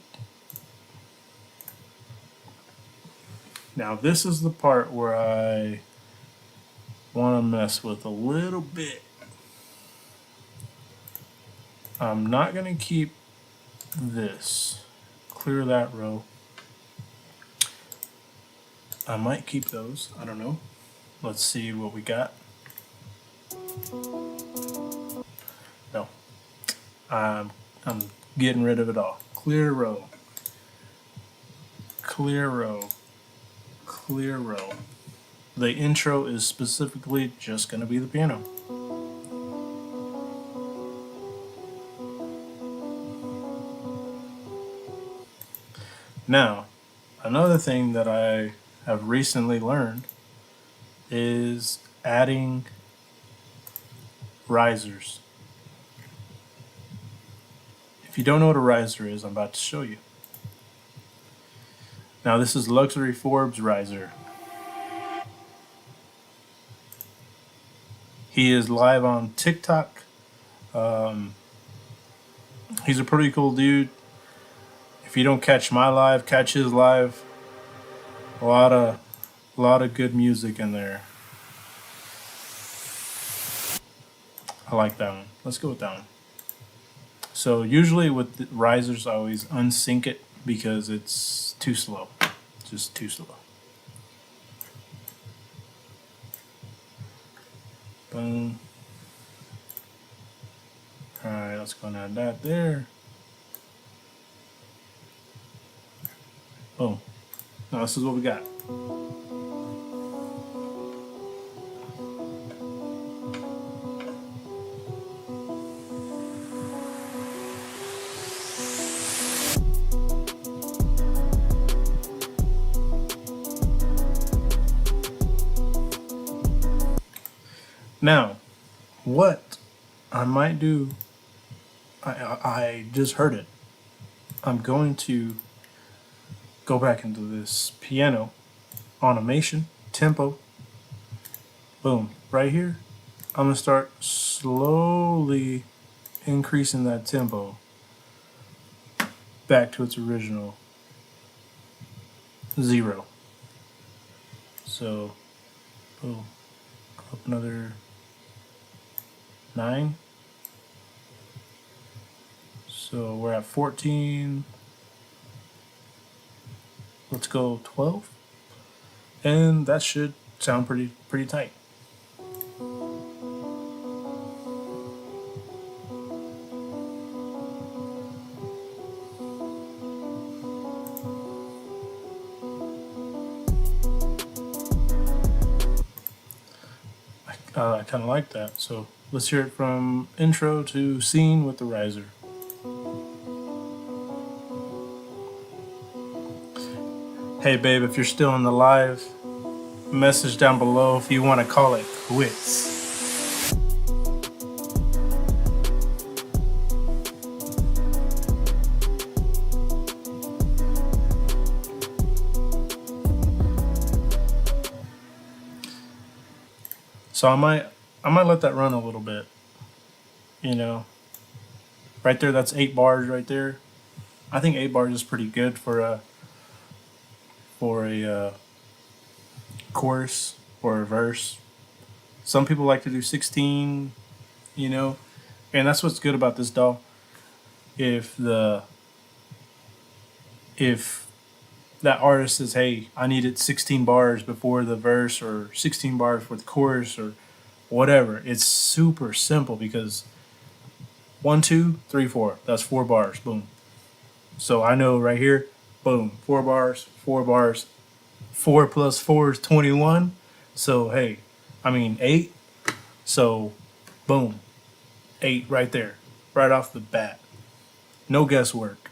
Now this is the part where I want to mess with a little bit. I'm not going to keep this. Clear that row. I might keep those. I don't know. Let's see what we got. No. I'm getting rid of it all. Clear row. Clear row. Clear row. The intro is specifically just going to be the piano. Now, another thing that I have recently learned is adding risers. If you don't know what a riser is, I'm about to show you. Now this is Luxury Forbes riser. He is live on TikTok. He's a pretty cool dude. If you don't catch my live, catch his live. A lot of good music in there. I like that one. Let's go with that one. So usually with the risers, I always unsync it because it's too slow. Just too slow. Boom. Alright, let's go and add that there. Boom. Now this is what we got. Now, what I might do, I just heard it. I'm going to go back into this piano automation tempo. Boom, right here. I'm gonna start slowly increasing that tempo back to its original 0. So, boom, up another 9. So we're at 14. Let's go 12. And that should sound pretty tight. I kind of like that. So let's hear it from intro to scene with the riser. Hey babe, if you're still in the live, message down below if you want to call it quits. So I might let that run a little bit. You know, right there, that's 8 bars right there. I think 8 bars is pretty good for a chorus or a verse. Some people like to do 16, you know, and that's what's good about this DAW. If that artist says, hey, I needed 16 bars before the verse or 16 bars for the chorus or whatever, it's super simple because 1, 2, 3, 4, that's 4 bars, boom. So I know right here, boom, 4 bars, 4 bars, 4 plus 4 is 21. So hey, I mean 8. So boom, 8 right there, right off the bat. No guesswork.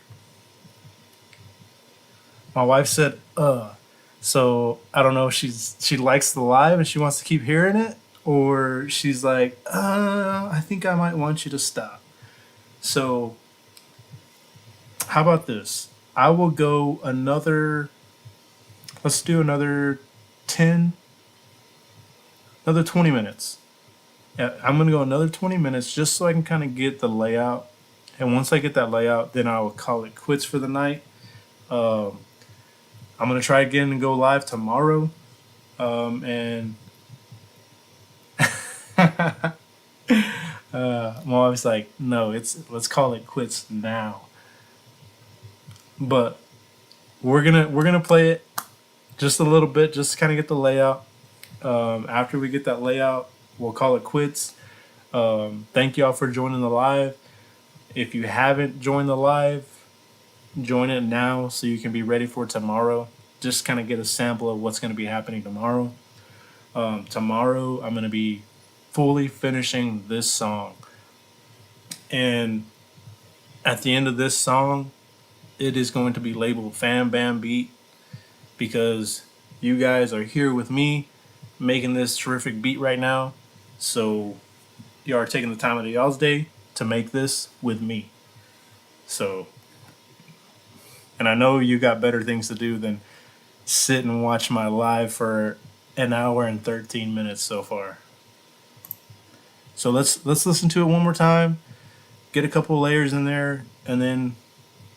My wife said, so I don't know if she likes the live and she wants to keep hearing it, or she's like, I think I might want you to stop. So how about this? I will go let's do another 20 minutes. Yeah, I'm going to go another 20 minutes just so I can kind of get the layout. And once I get that layout, then I will call it quits for the night. I'm going to try again and go live tomorrow. And I'm always like, no, let's call it quits now. But we're gonna play it just a little bit, just to kind of get the layout. After we get that layout, we'll call it quits. Thank y'all for joining the live. If you haven't joined the live, join it now so you can be ready for tomorrow. Just kind of get a sample of what's going to be happening tomorrow. Tomorrow, I'm going to be fully finishing this song. And at the end of this song, it is going to be labeled Fam Bam Beat because you guys are here with me making this terrific beat right now. So you are taking the time of y'all's day to make this with me. So, and I know you got better things to do than sit and watch my live for an hour and 13 minutes so far. So let's listen to it one more time, get a couple layers in there, and then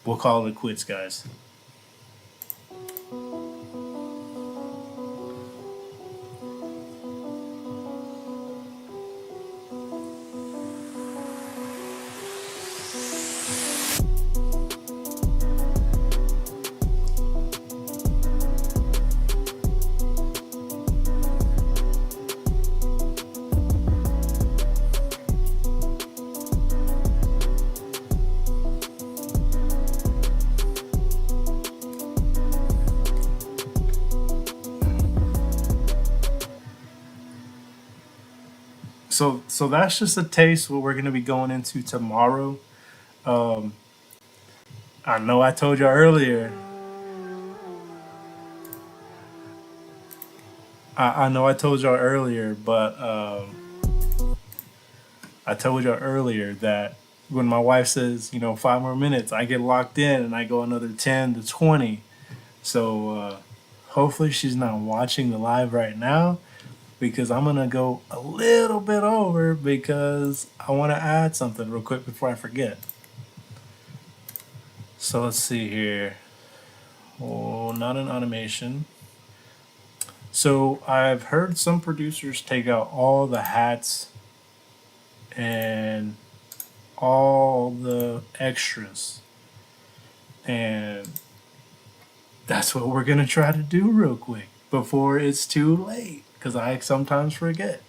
we'll call it quits, guys. So that's just a taste of what we're gonna be going into tomorrow. I know I told you earlier. I know I told y'all earlier, but I told you earlier that when my wife says, 5 more minutes, I get locked in and I go another 10 to 20. So hopefully she's not watching the live right now because I'm going to go a little bit over because I want to add something real quick before I forget. So let's see here. Oh, not an automation. So I've heard some producers take out all the hats and all the extras. And that's what we're going to try to do real quick before it's too late because I sometimes forget.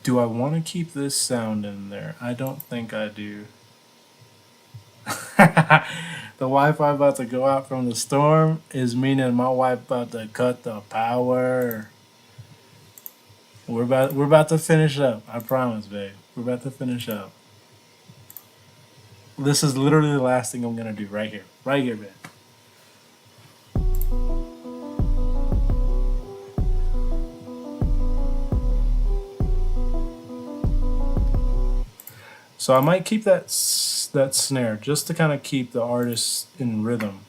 Do I want to keep this sound in there? I don't think I do. The Wi-Fi about to go out from the storm is meaning my wife about to cut the power. We're about to finish up. I promise, babe. We're about to finish up. This is literally the last thing I'm gonna do right here. Right here, babe. So I might keep that snare just to kind of keep the artist in rhythm.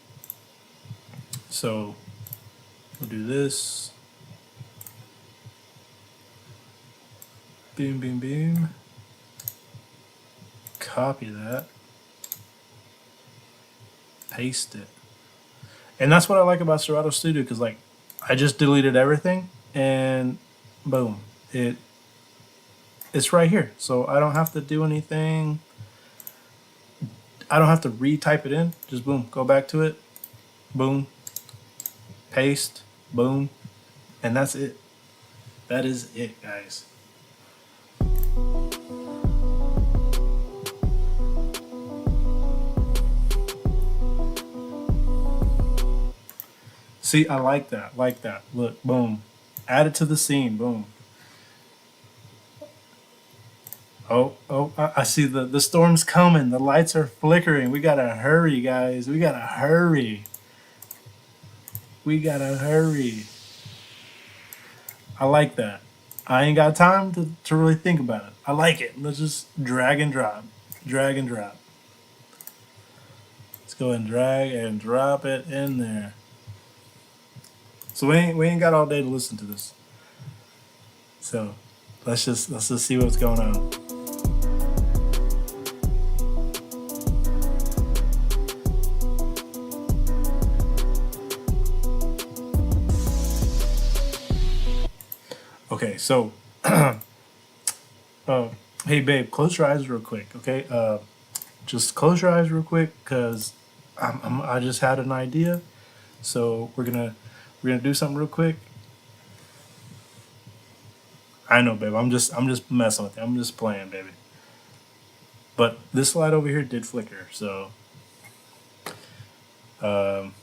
So we'll do this. Beam, beam, beam. Copy that. Paste it. And that's what I like about Serato Studio because like I just deleted everything and boom, it's right here. So I don't have to do anything. I don't have to retype it in. Just boom, go back to it. Boom. Paste. Boom. And that's it. That is it, guys. See, I like that. Like that. Look, boom. Add it to the scene. Boom. Oh, I see the storm's coming. The lights are flickering. We gotta hurry, guys. We gotta hurry. We gotta hurry. I like that. I ain't got time to really think about it. I like it. Let's just drag and drop. Drag and drop. Let's go and drag and drop it in there. So we ain't got all day to listen to this. So let's just see what's going on. Okay, so hey babe, close your eyes real quick, okay? Just close your eyes real quick, cause I just had an idea. So we're gonna do something real quick. I know, babe. I'm just messing with you. I'm just playing, baby. But this light over here did flicker, so um,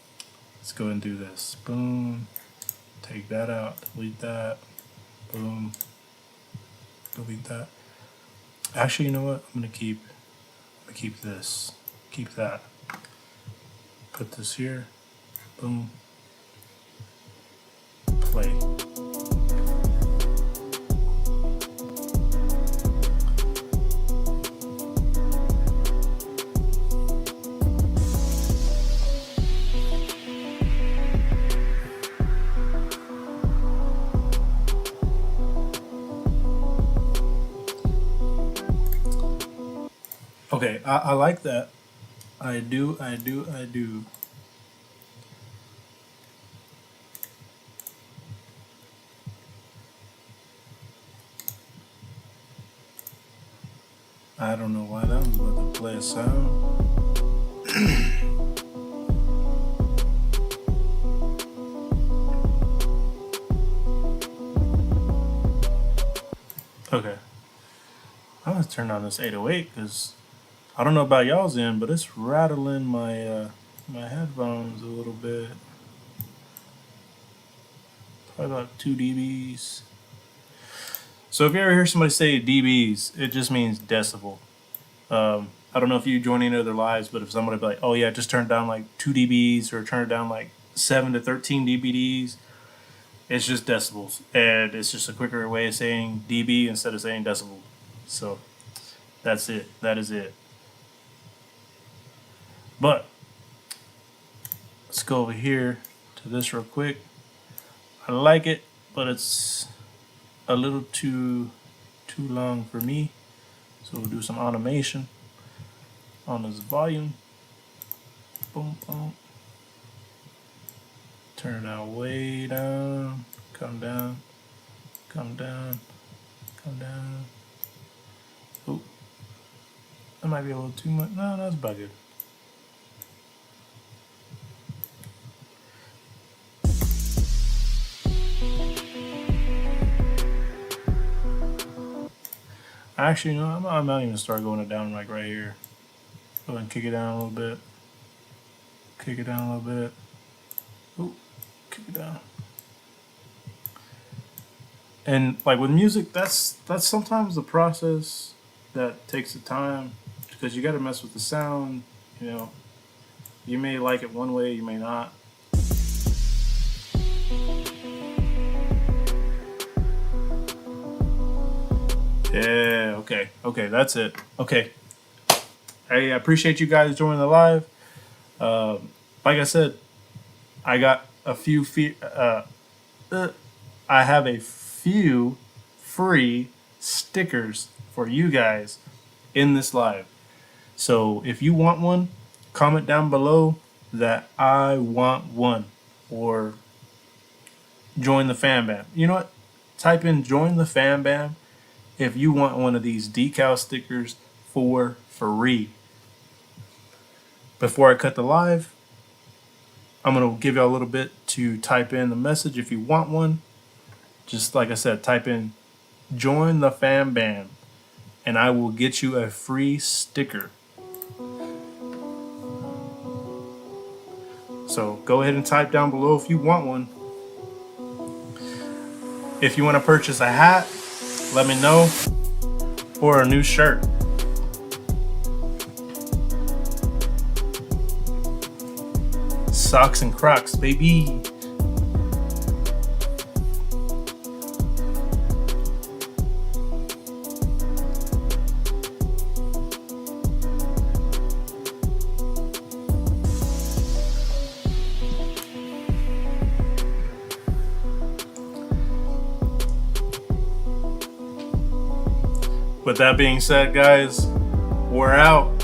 let's go and do this. Boom. Take that out. Delete that. Boom. Delete that. Actually, you know what? I'm gonna keep this. Keep that. Put this here. Boom. Play. Okay, I like that. I do, I do, I do. I don't know why that was about to play a sound. Okay, I'm gonna turn on this 808 because I don't know about y'all's end, but it's rattling my headphones a little bit. Probably about 2 dBs. So if you ever hear somebody say dBs, it just means decibel. I don't know if you join any other lives, but if somebody be like, "Oh yeah, just turn it down like 2 dBs or turn it down like 7 to 13 dBs," It's just decibels, and it's just a quicker way of saying dB instead of saying decibel. So that's it. That is it. But let's go over here to this real quick. I like it, but it's a little too long for me. So we'll do some automation on this volume. Boom, boom. Turn it out way down. Come down. Come down. Come down. Oh, that might be a little too much. No, that's about good. Actually, no, I might even start going it down like right here. Go ahead and kick it down a little bit. Kick it down a little bit. Ooh, kick it down. And like with music, that's sometimes the process that takes the time because you got to mess with the sound. You know, you may like it one way, you may not. Yeah, okay, that's it. Okay, I appreciate you guys joining the live. Like I said, I got a few I have a few free stickers for you guys in this live. So if you want one, comment down below that I want one or join the fan bam. You know what? Type in join the fan bam if you want one of these decal stickers for free. Before I cut the live, I'm going to give you a little bit to type in the message if you want one. Just like I said, type in join the fan bam and I will get you a free sticker. So go ahead and type down below if you want one. If you want to purchase a hat, let me know, or a new shirt. Socks and Crocs, baby. With that being said, guys, we're out.